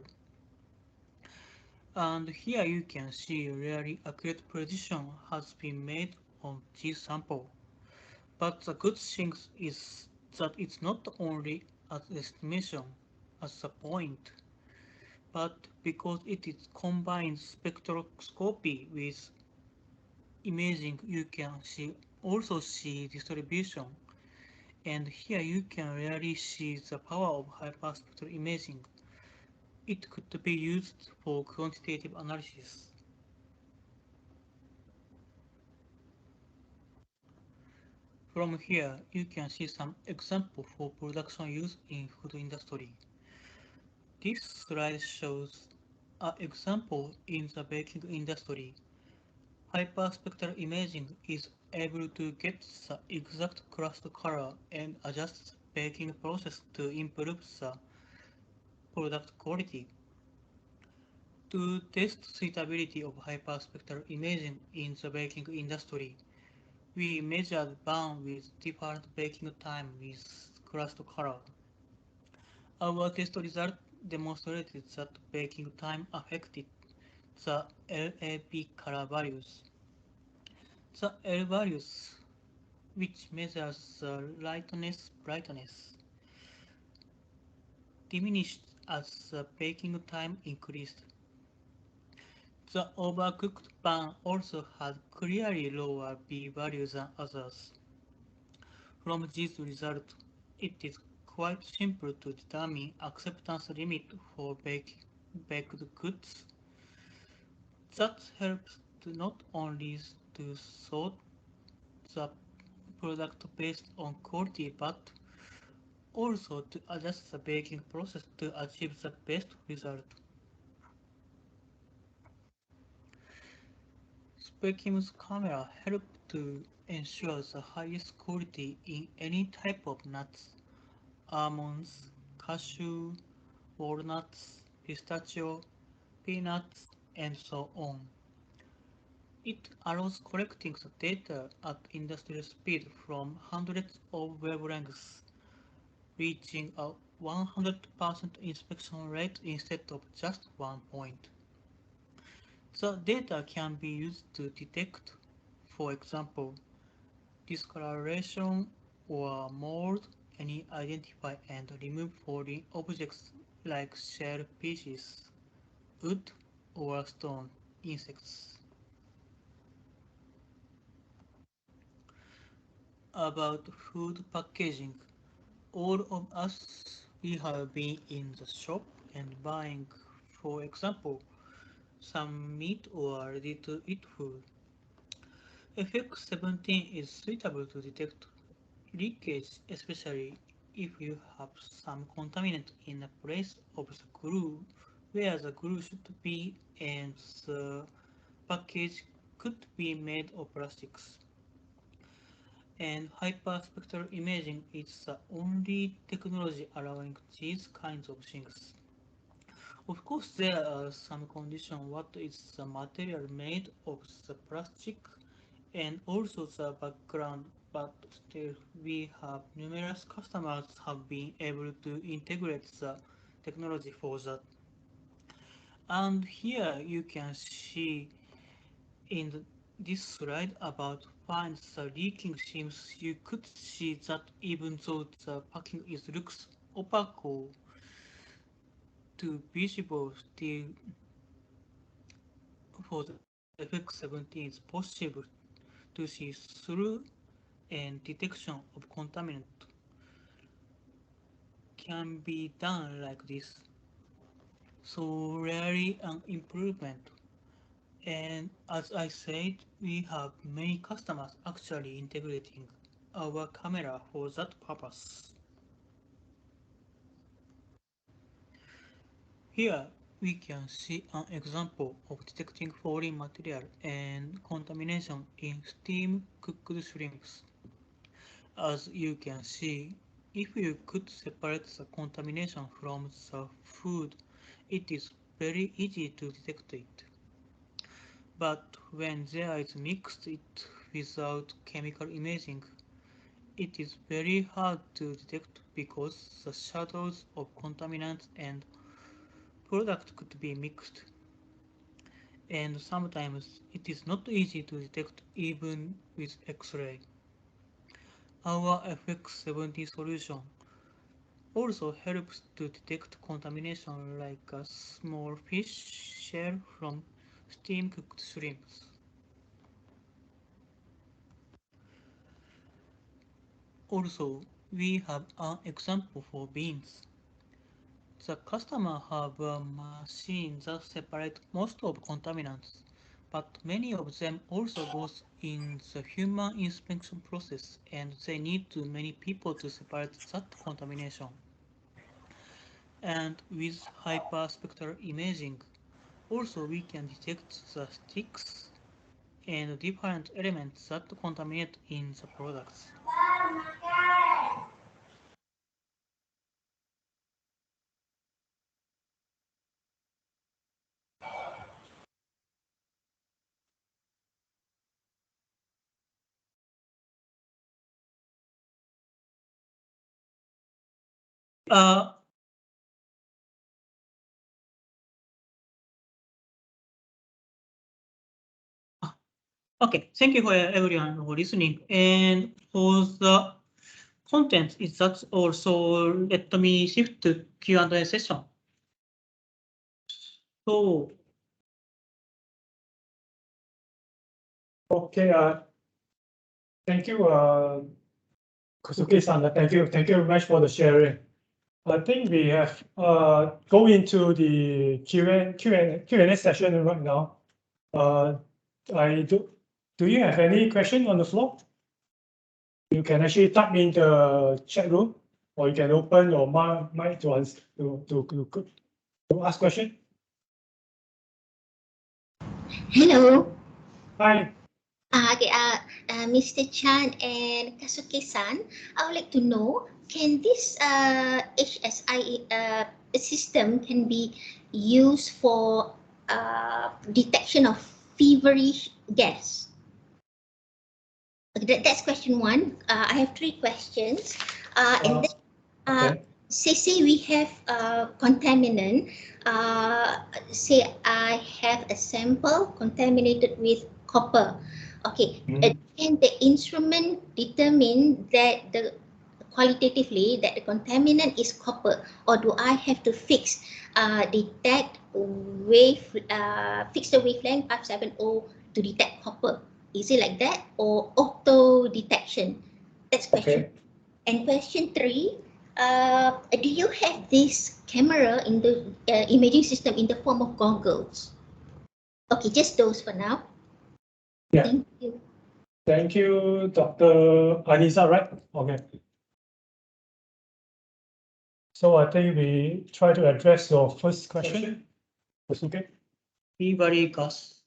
And here you can see really accurate precision has been made on this sample. But the good thing is that it's not only an estimation as a point, but because it is combines spectroscopy with imaging, you can also see distribution. And here you can really see the power of hyperspectral imaging. It could be used for quantitative analysis. From here, you can see some examples for production use in food industry. This slide shows an example in the baking industry. Hyperspectral imaging is able to get the exact crust color and adjust the baking process to improve the product quality. To test suitability of hyperspectral imaging in the baking industry, we measured burn with different baking time with crust color. Our test result demonstrated that baking time affected the LAP color values. The L values, which measures the lightness brightness, diminished as the baking time increased. The overcooked pan also had clearly lower B values than others. From this result, it is quite simple to determine acceptance limit for baked goods. That helps to not only to sort the product based on quality but also to adjust the baking process to achieve the best result. Specim's camera helped to ensure the highest quality in any type of nuts, almonds, cashew, walnuts, pistachio, peanuts, and so on. It allows collecting the data at industrial speed from hundreds of wavelengths, reaching a 100% inspection rate instead of just 1 point. The data can be used to detect, for example, discoloration or mold, and identify and remove foreign objects like shell pieces, wood, or stone insects. About food packaging, all of us we have been in the shop and buying, for example, some meat or ready-to-eat food. FX17 is suitable to detect leakage, especially if you have some contaminant in a place of the glue where the glue should be and the package could be made of plastics. And hyperspectral imaging is the only technology allowing these kinds of things. Of course, there are some conditions what is the material made of the plastic and also the background, but still we have numerous customers have been able to integrate the technology for that. And here you can see in this slide about find the leaking seams, you could see that even though the packing is looks opaque to visible, still for the FX17 it's possible to see through and detection of contaminant can be done like this. So really an improvement. And as I said, we have many customers actually integrating our camera for that purpose. Here we can see an example of detecting foreign material and contamination in steam cooked shrimps. As you can see, if you could separate the contamination from the food, it is very easy to detect it. But when there is mixed, it without chemical imaging. It is very hard to detect because the shadows of contaminants and product could be mixed. And sometimes it is not easy to detect even with X-ray. Our FX70 solution also helps to detect contamination like a small fish shell from steam-cooked shrimps. Also, we have an example for beans. The customer have a machine that separates most of contaminants, but many of them also goes in the human inspection process and they need too many people to separate that contamination. And with hyperspectral imaging, also we can detect the sticks and different elements that contaminate in the products. Uh, okay, thank you for everyone for listening. And for the content is that also let me shift to Q&A session. So, Okay. Thank you, Kosuke-san. Thank you very much for the sharing. I think we have go into the Q&A session right now. Do you have any question on the floor? You can actually type in the chat room, or you can open your mic to answer, to ask question. Hello. Hi. Okay, Mr. Chan and Kasuke-san, I would like to know, can this HSI system can be used for detection of feverish gas? Okay, that's question one. I have three questions. And then, Okay. say we have contaminant. Say I have a sample contaminated with copper. Okay, can the instrument determine that the qualitatively that the contaminant is copper, or do I have to detect fix the wavelength 570 to detect copper? Is it like that, or auto detection? That's question. Okay. And question three, do you have this camera in the imaging system in the form of goggles? Okay, just those for now. Yeah. Thank you. Thank you, Dr. Anisa, right? Okay. So I think we try to address your first question. Kosuke. feverish gas.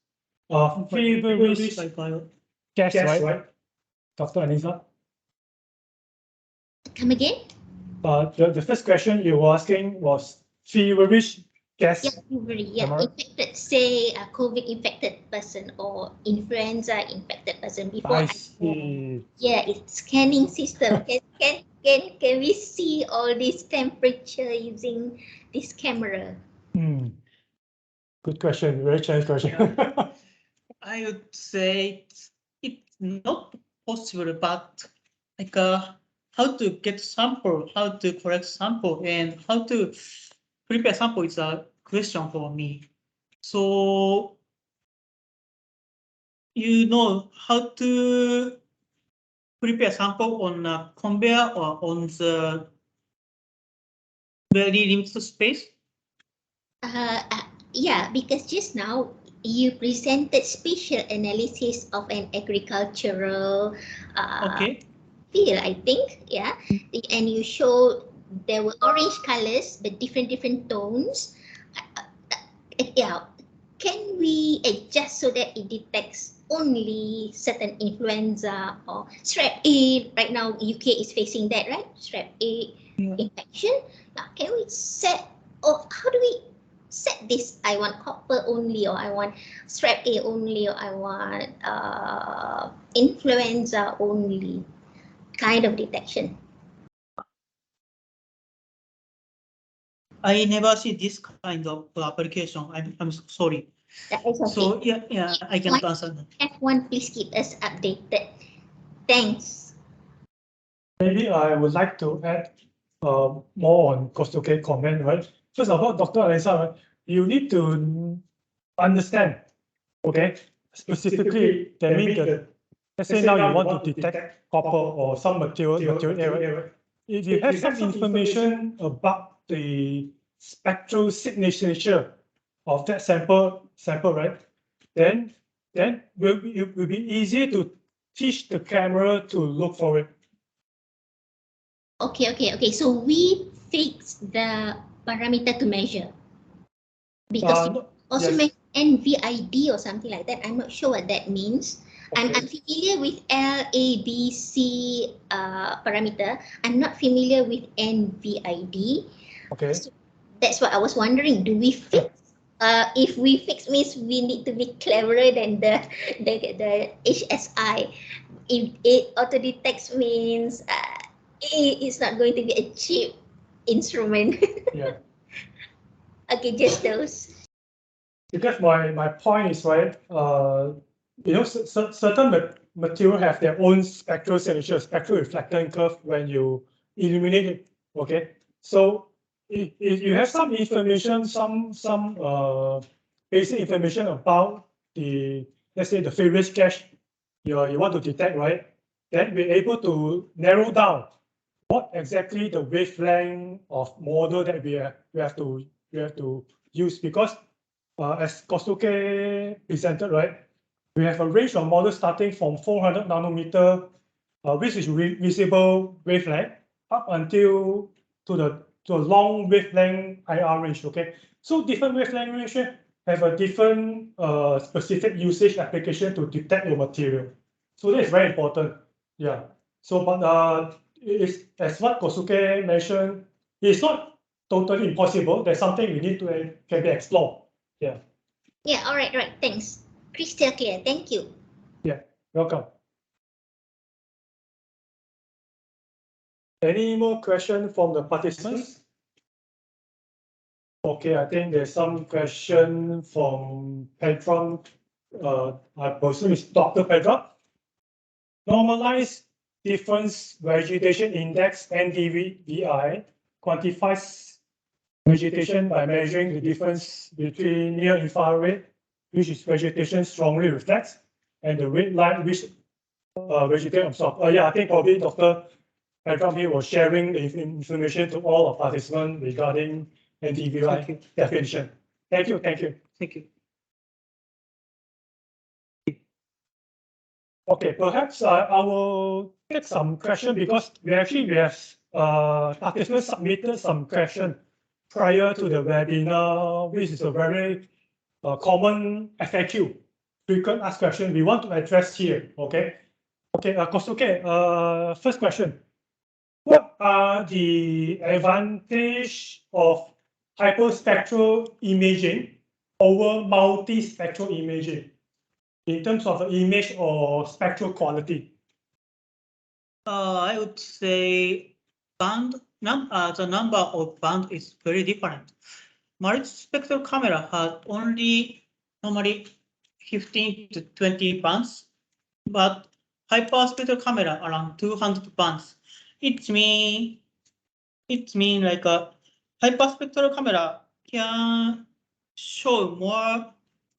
Feverish gas, Gas, right? Dr. Anisa. Come again? The first question you were asking was feverish gas. Yeah, fever, yeah. Am I right? Infected, say a COVID infected person or influenza infected person before. I see. Yeah, it's scanning system. Can we see all this temperature using this camera? Good question. Very challenging question. I would say it's not possible, but like how to get sample, how to collect sample, and how to prepare sample is a question for me. So you know how to prepare sample on a conveyor or on the very limited space? Yeah, because just now you presented spatial analysis of an agricultural Okay. field, I think, yeah, and you showed there were orange colors, but different tones. Yeah, can we adjust so that it detects only certain influenza or strep A? Right now, UK is facing that, right? Strep A infection. Now, can we set, or how do we set this, I want copper only, or I want strap A only, or I want influenza only kind of detection. I never see this kind of application. I'm sorry. That is okay. So yeah, I cannot answer that. F1, please keep us updated. Thanks. Maybe I would like to add more on Kosuke comment, right? First of all, Dr. Alisa, right, you need to understand, okay, specifically, that means that, let's say now you want to detect copper or some material A, right? If you have some information about the spectral signature of that sample, right, then it will be easier to teach the camera to look for it. Okay. So we fix the parameter to measure. Because you also yes. mentioned NVID or something like that. I'm not sure what that means. I'm familiar with LABC parameter. I'm not familiar with NVID. Okay. So that's what I was wondering. Do we fix? If we fix means we need to be cleverer than the HSI. If it auto detects means it's not going to be a cheap instrument. Yeah. Okay, just those. Because my point is, right, certain material have their own spectral signature, spectral reflectance curve when you illuminate it. Okay, so if you have some information, some basic information about the, let's say, the Fourier sketch you want to detect, right, then we're able to narrow down what exactly the wavelength of model that we have to use, because as Kosuke presented, right, we have a range of models starting from 400 nanometer, which is visible wavelength, up until to the long wavelength IR range. Okay, so different wavelength range have a different specific usage application to detect your material. So that is very important. Yeah. So, but it's as what Kosuke mentioned, it's not totally impossible. There's something we need to can be explored. Yeah. Yeah, all right. Thanks. Crystal clear. Thank you. Yeah, welcome. Any more questions from the participants? Okay, I think there's some question from Pedram. I presume it's Dr. Pedram. Normalized difference vegetation index, NDVI, quantifies vegetation by measuring the difference between near infrared, which is vegetation strongly reflects, and the red light, which vegetation absorbs. Yeah, I think probably Dr. Pedram here was sharing the information to all of participants regarding NDVI definition. Thank you. Okay, perhaps I will take some question, because we have participants submitted some question prior to the webinar, which is a very common FAQ, frequent asked question we want to address here. Okay, Kosuke, first question. What are the advantage of hyperspectral imaging over multispectral imaging in terms of image or spectral quality? I would say the number of band is very different. Multispectral camera has only normally 15 to 20 bands, but hyperspectral camera around 200 bands. It means like a hyperspectral camera can show more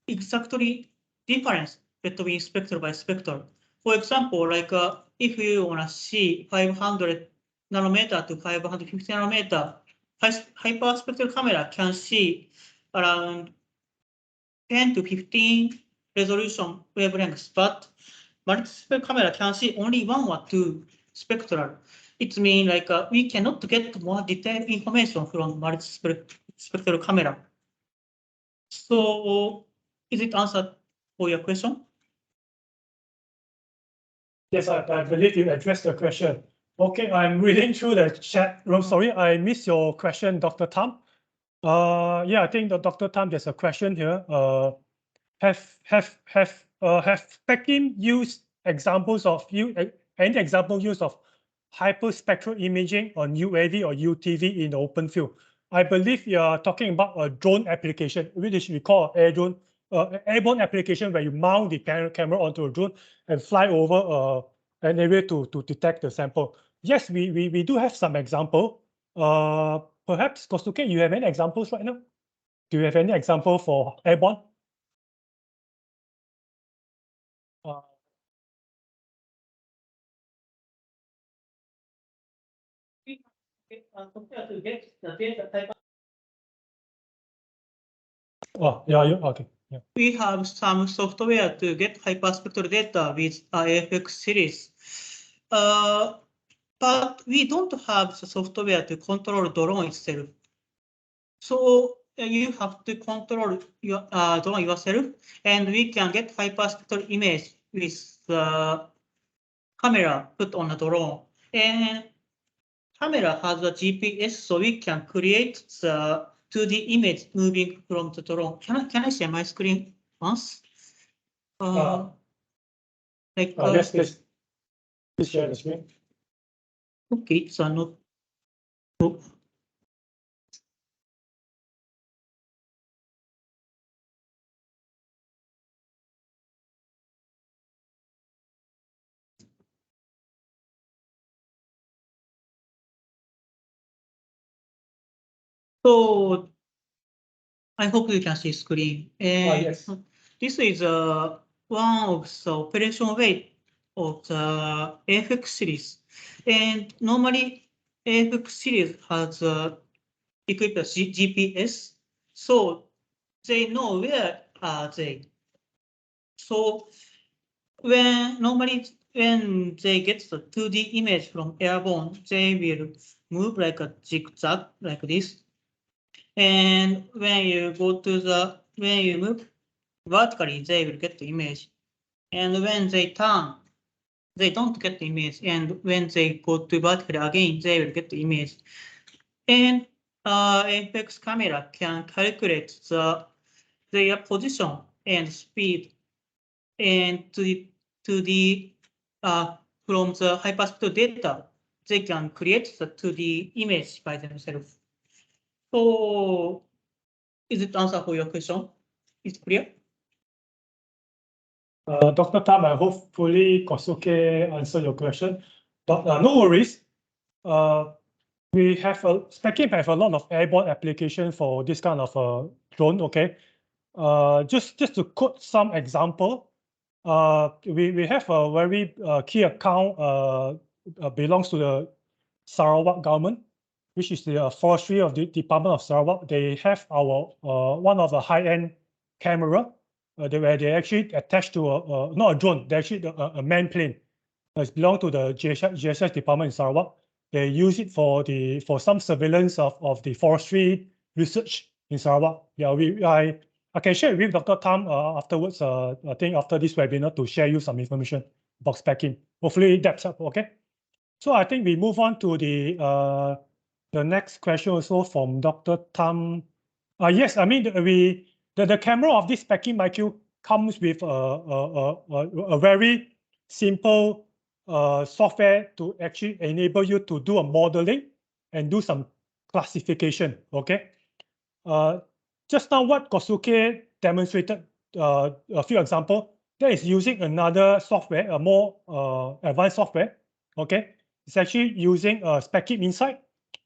exactly difference between spectral by spectral. For example, like if you want to see 500 nanometer to 550 nanometer, hyperspectral camera can see around 10 to 15 resolution wavelengths, but multispectral camera can see only 1 or 2 spectral. It means like we cannot get more detailed information from multispectral camera. So, is it answered for your question? Yes, I believe you addressed the question. Okay, I'm reading through the chat room. Sorry, I missed your question, Dr. Tam. Yeah, I think Dr. Tam, there's a question here. Have Speckim used examples of any example use of hyperspectral imaging on UAV or UTV in the open field? I believe you are talking about a drone application, which we call airborne application, where you mount the camera onto a drone and fly over an area to detect the sample. Yes, we do have some example. Perhaps Kosuke, you have any examples right now? Do you have any example for airborne? Uh, Compared to get the data type, Oh, yeah, okay. Yeah. we have some software to get hyperspectral data with AFX series. But we don't have the software to control drone itself. So you have to control your drone yourself, and we can get hyperspectral image with the camera put on the drone. And camera has a GPS, so we can create the 2D image moving from the drone. Can I share my screen once? Yes, please. Please share the screen. Okay, it's not. Oh. So I hope you can see screen. Yes. This is one of the operation way of the AFX series. And normally AFX series has equipped with GPS, so they know where are they. So normally when they get the 2D image from airborne, they will move like a zigzag like this. And when you move vertically, they will get the image. And when they turn, they don't get the image. And when they go to vertically again, they will get the image. And FX camera can calculate their position and speed, and to the from the hyperspectral data, they can create the 2D image by themselves. So is it answer for your question? Is it clear? Dr. Tam, I hopefully Kosuke answered your question, but no worries. We have Speckim have a lot of airborne application for this kind of drone. Okay, just to quote some example, we have a very key account belongs to the Sarawak government, which is the forestry of the Department of Sarawak. They have our one of the high-end camera where they actually attached to not a drone, they actually a manned plane. It's belong to the GSS department in Sarawak. They use it for some surveillance of the forestry research in Sarawak. Yeah, I can share with Dr. Tam afterwards. I think after this webinar to share you some information about Speckim. Hopefully that's up. Okay. So I think we move on to the next question also from Dr. Tam. Yes, I mean the camera of this Speckim IQ comes with a very simple software to actually enable you to do a modeling and do some classification. Okay. Just now what Kosuke demonstrated a few examples, that is using another software, a more advanced software. Okay. It's actually using a Speckim Insight.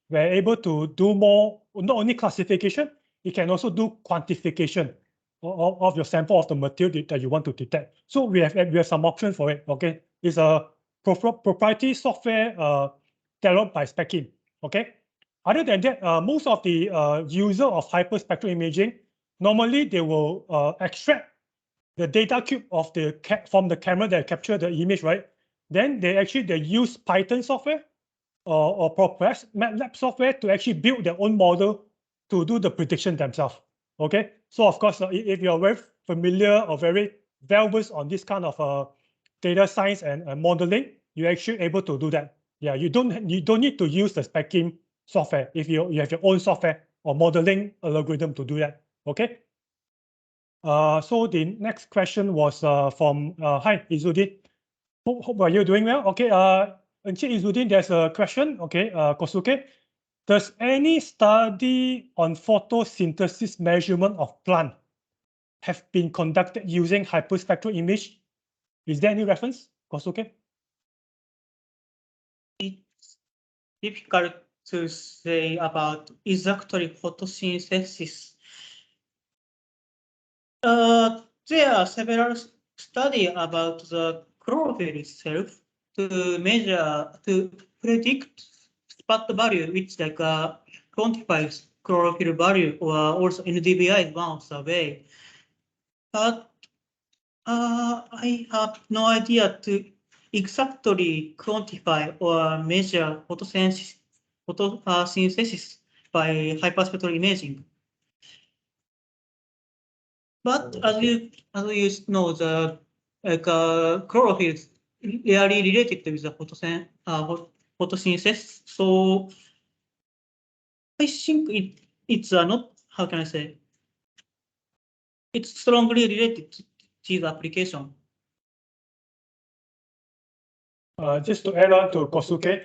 We're able to do more, not only classification, it can also do quantification of your sample of the material that you want to detect. So we have some options for it. Okay, it's a proprietary software developed by Speckim. Okay. Other than that, most of the user of hyperspectral imaging, normally they will extract the data cube of from the camera that capture the image, right? Then they use Python software or perhaps MATLAB software to actually build their own model to do the prediction themselves. Okay, so of course, if you're very familiar or very well-versed on this kind of data science and modeling, you're actually able to do that. Yeah, you don't need to use the Speckim software if you have your own software or modeling algorithm to do that. Okay. So the next question was from hi Izudin. Hope are you doing well? Okay. Encik Izudin, there's a question. Okay. Kosuke, does any study on photosynthesis measurement of plant have been conducted using hyperspectral image? Is there any reference, Kosuke? It's difficult to say about exactly photosynthesis. There are several studies about the chlorophyll itself to measure, to predict spot value, which like quantifies chlorophyll value, or also NDVI is one of the way. But I have no idea to exactly quantify or measure photosynthesis by hyperspectral imaging. But as you know, the chlorophyll is rarely related with the photosynthesis. So I think it's not, how can I say? It's strongly related to this application. Just to add on to Kosuke,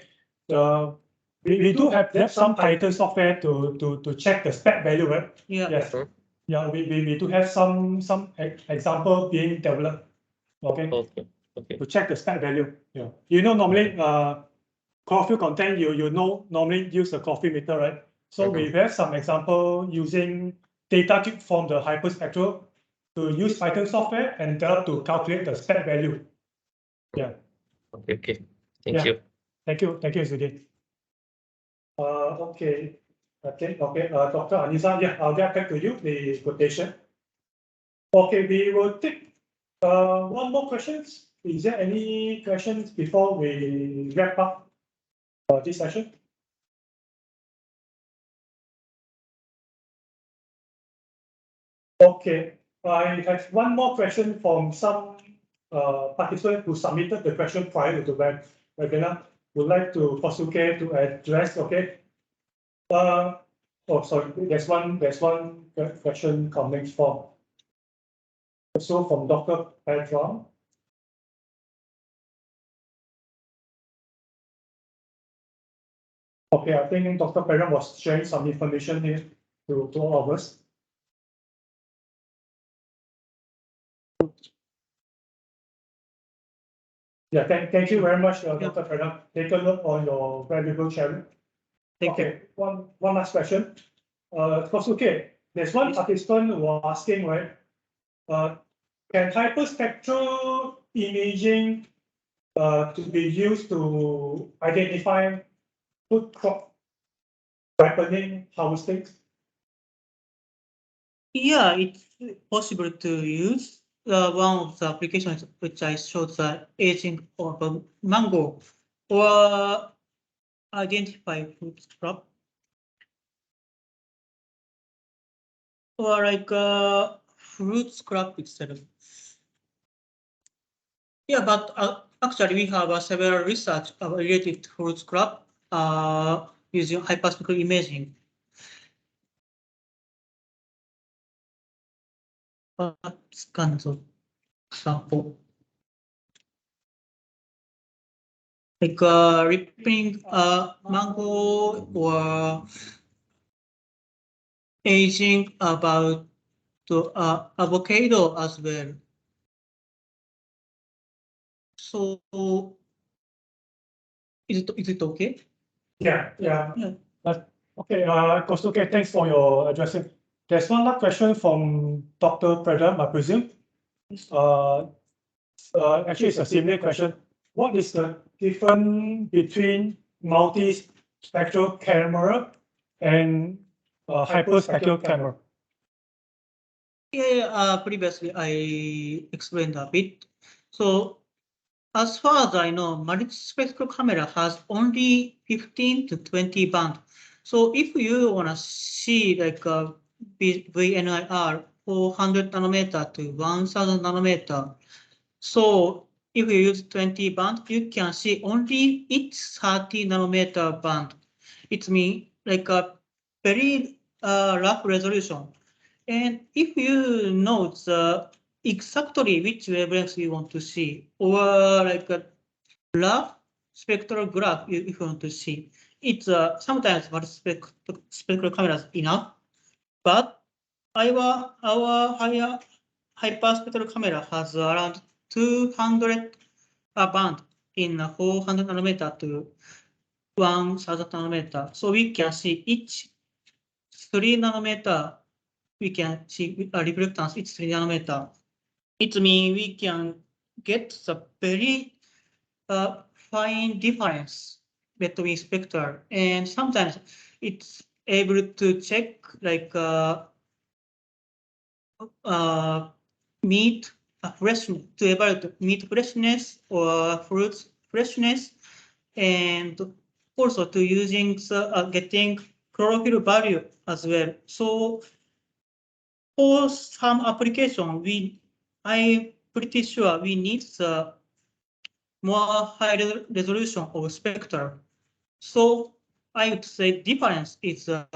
we do have some Python software to check the spec value, right? Yeah. Yes. Yeah, we do have some example being developed. Okay. Okay. Okay. To check the spec value. Yeah. Normally chlorophyll content, normally use the chlorophyll meter, right? So we have some example using data cube from the HyperSpectral to use Python software and develop to calculate the spec value. Yeah. Okay. Okay. Thank you. Thank you, Zudin. Okay. Dr. Anisa, yeah, I'll get back to you, the quotation. Okay, we will take one more questions. Is there any questions before we wrap up this session? Okay, I have one more question from some participant who submitted the question prior to the webinar. Would like to Kosuke to address. Okay. Oh, sorry. There's one question coming from also from Dr. Pedram. Okay, I think Dr. Pedram was sharing some information here to all of us. Yeah, thank you very much, Dr. Pedram. Take a look on your valuable sharing. Okay, one last question. Kosuke, there's one participant who was asking, right? Can hyperspectral imaging to be used to identify food crop ripening harvesting? Yeah, it's possible to use. One of the applications which I showed, the aging of a mango, or identify food crop, or like fruit crop itself. Yeah, but actually we have several research related to fruit crop using hyperspectral imaging. What's kind of example? Like ripening mango, or aging about the avocado as well. So is it okay? Yeah. Okay, Kosuke, thanks for your addressing. There's one last question from Dr. Pedram, I presume. Actually, it's a similar question. What is the difference between multi-spectral camera and hyperspectral camera? Yeah, previously I explained a bit. So as far as I know, multispectral camera has only 15 to 20 band. So if you want to see like a VNIR 400 nanometer to 1000 nanometer, so if you use 20 band, you can see only each 30 nanometer band. It means like a very rough resolution. And if you know the exactly which wavelengths you want to see, or like a rough spectral graph if you want to see, it's sometimes multi-spectral cameras enough, but our higher HyperSpectral camera has around 200 band in 400 nanometer to 1000 nanometer. So we can see each 3 nanometer, we can see reflectance each 3 nanometer. It means we can get the very fine difference between spectral, and sometimes it's able to check like meat freshness, to able to meat freshness or fruits freshness, and also to using the, getting chlorophyll value as well. So for some application, I'm pretty sure we need the more high resolution of spectral. So I would say difference is the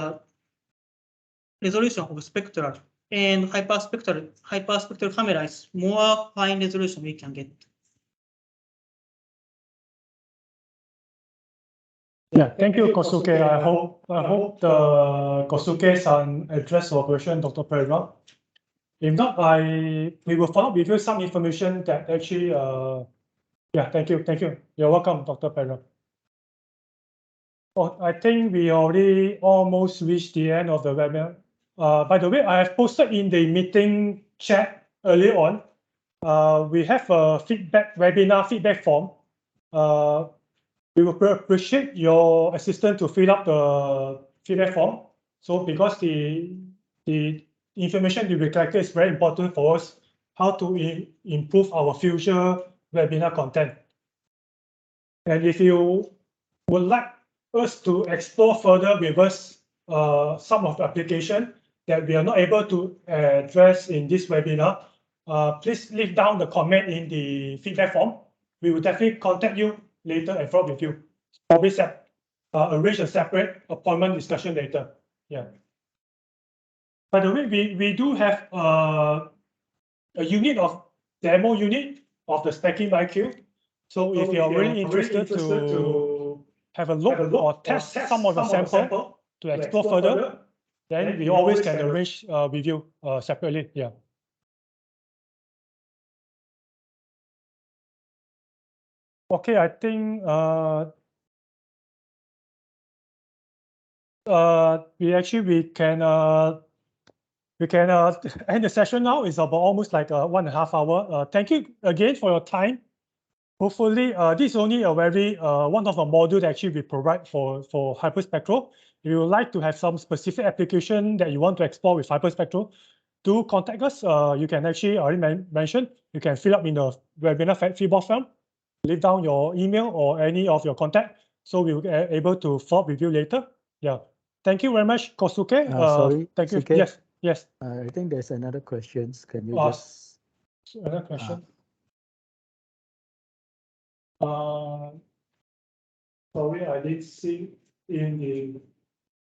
resolution of spectral, and hyperspectral camera is more fine resolution we can get. Yeah, thank you, Kosuke. I hope the Kosuke-san addressed your question, Dr. Pereira. If not, we will follow up with you some information that actually, yeah, thank you. You're welcome, Dr. Pereira. Oh, I think we already almost reached the end of the webinar. By the way, I have posted in the meeting chat earlier on. We have a webinar feedback form. We will appreciate your assistance to fill up the feedback form. So because the information to be collected is very important for us, how to improve our future webinar content. And if you would like us to explore further with us some of the application that we are not able to address in this webinar, please leave down the comment in the feedback form. We will definitely contact you later and follow with you. Probably arrange a separate appointment discussion later. Yeah. By the way, we do have a unit of demo unit of the stacking IQ. So if you're really interested to have a look or test some of the sample to explore further, then we always can arrange with you separately. Yeah. Okay, I think we can end the session now. It's about almost like 1.5 hours. Thank you again for your time. Hopefully, this is only a very one of the modules actually we provide for HyperSpectral. If you would like to have some specific application that you want to explore with HyperSpectral, do contact us. You can actually already mention, you can fill up in the webinar feedback form, leave down your email or any of your contact, so we will be able to follow up with you later. Yeah. Thank you very much, Kosuke. Sorry, thank you. CK. Yes. I think there's another question. Can you just another question? Sorry, I didn't see in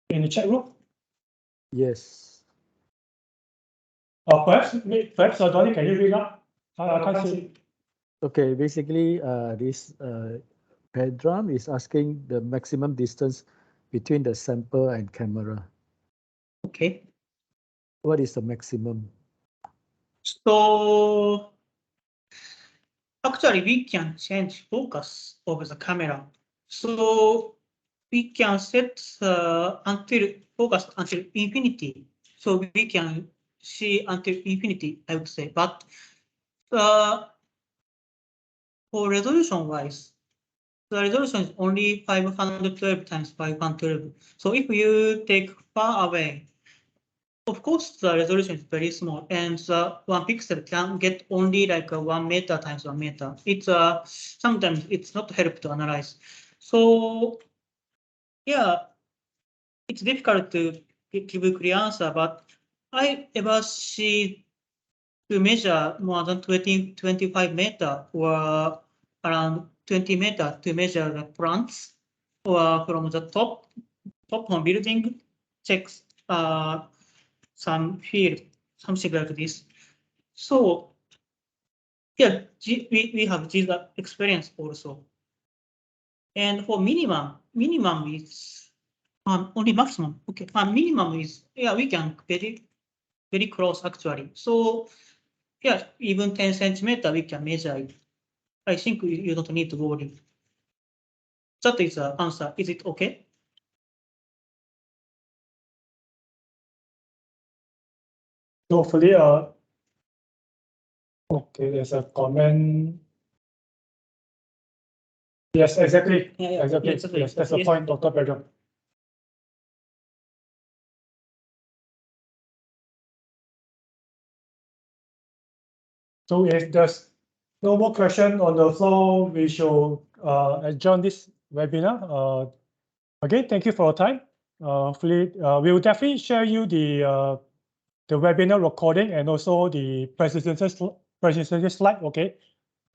the chat room. Yes. Perhaps Donnie, can you read up? I can't see. Okay, basically, this Pedram is asking the maximum distance between the sample and camera. Okay. What is the maximum? So actually, we can change focus of the camera. So we can set focus until infinity. So we can see until infinity, I would say. But for resolution wise, the resolution is only 512 times 512. So if you take far away, of course, the resolution is very small, and the 1 pixel can get only like 1 meter times 1 meter. It's sometimes it's not helpful to analyze. So yeah, it's difficult to give a clear answer, but I ever see to measure more than 25 meter or around 20 meter to measure the plants, or from the top on building checks some field, something like this. So yeah, we have this experience also. And for minimum is only maximum. Okay, minimum is, yeah, we can very close actually. So yeah, even 10 centimeter we can measure it. I think you don't need to worry. That is the answer. Is it okay? Hopefully, okay, there's a comment. Yes, exactly. Yeah, Exactly. exactly. Yes, that's the Yes. point, Dr. Pedro. So if there's no more question on the floor, we shall adjourn this webinar. Again, thank you for your time. Hopefully, we will definitely share you the webinar recording and also the presentation slide. Okay.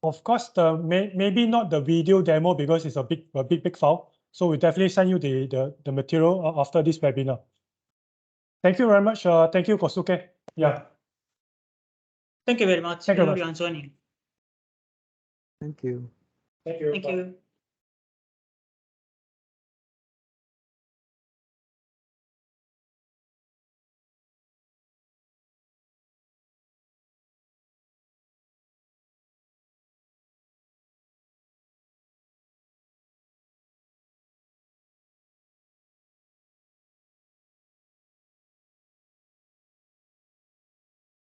Of course, maybe not the video demo because it's a big file. So we definitely send you the material after this webinar. Thank you very much. Thank you, Kosuke. Yeah. Thank you very much, Thank you very everyone joining. Thank you. Thank you. Thank Bye. you.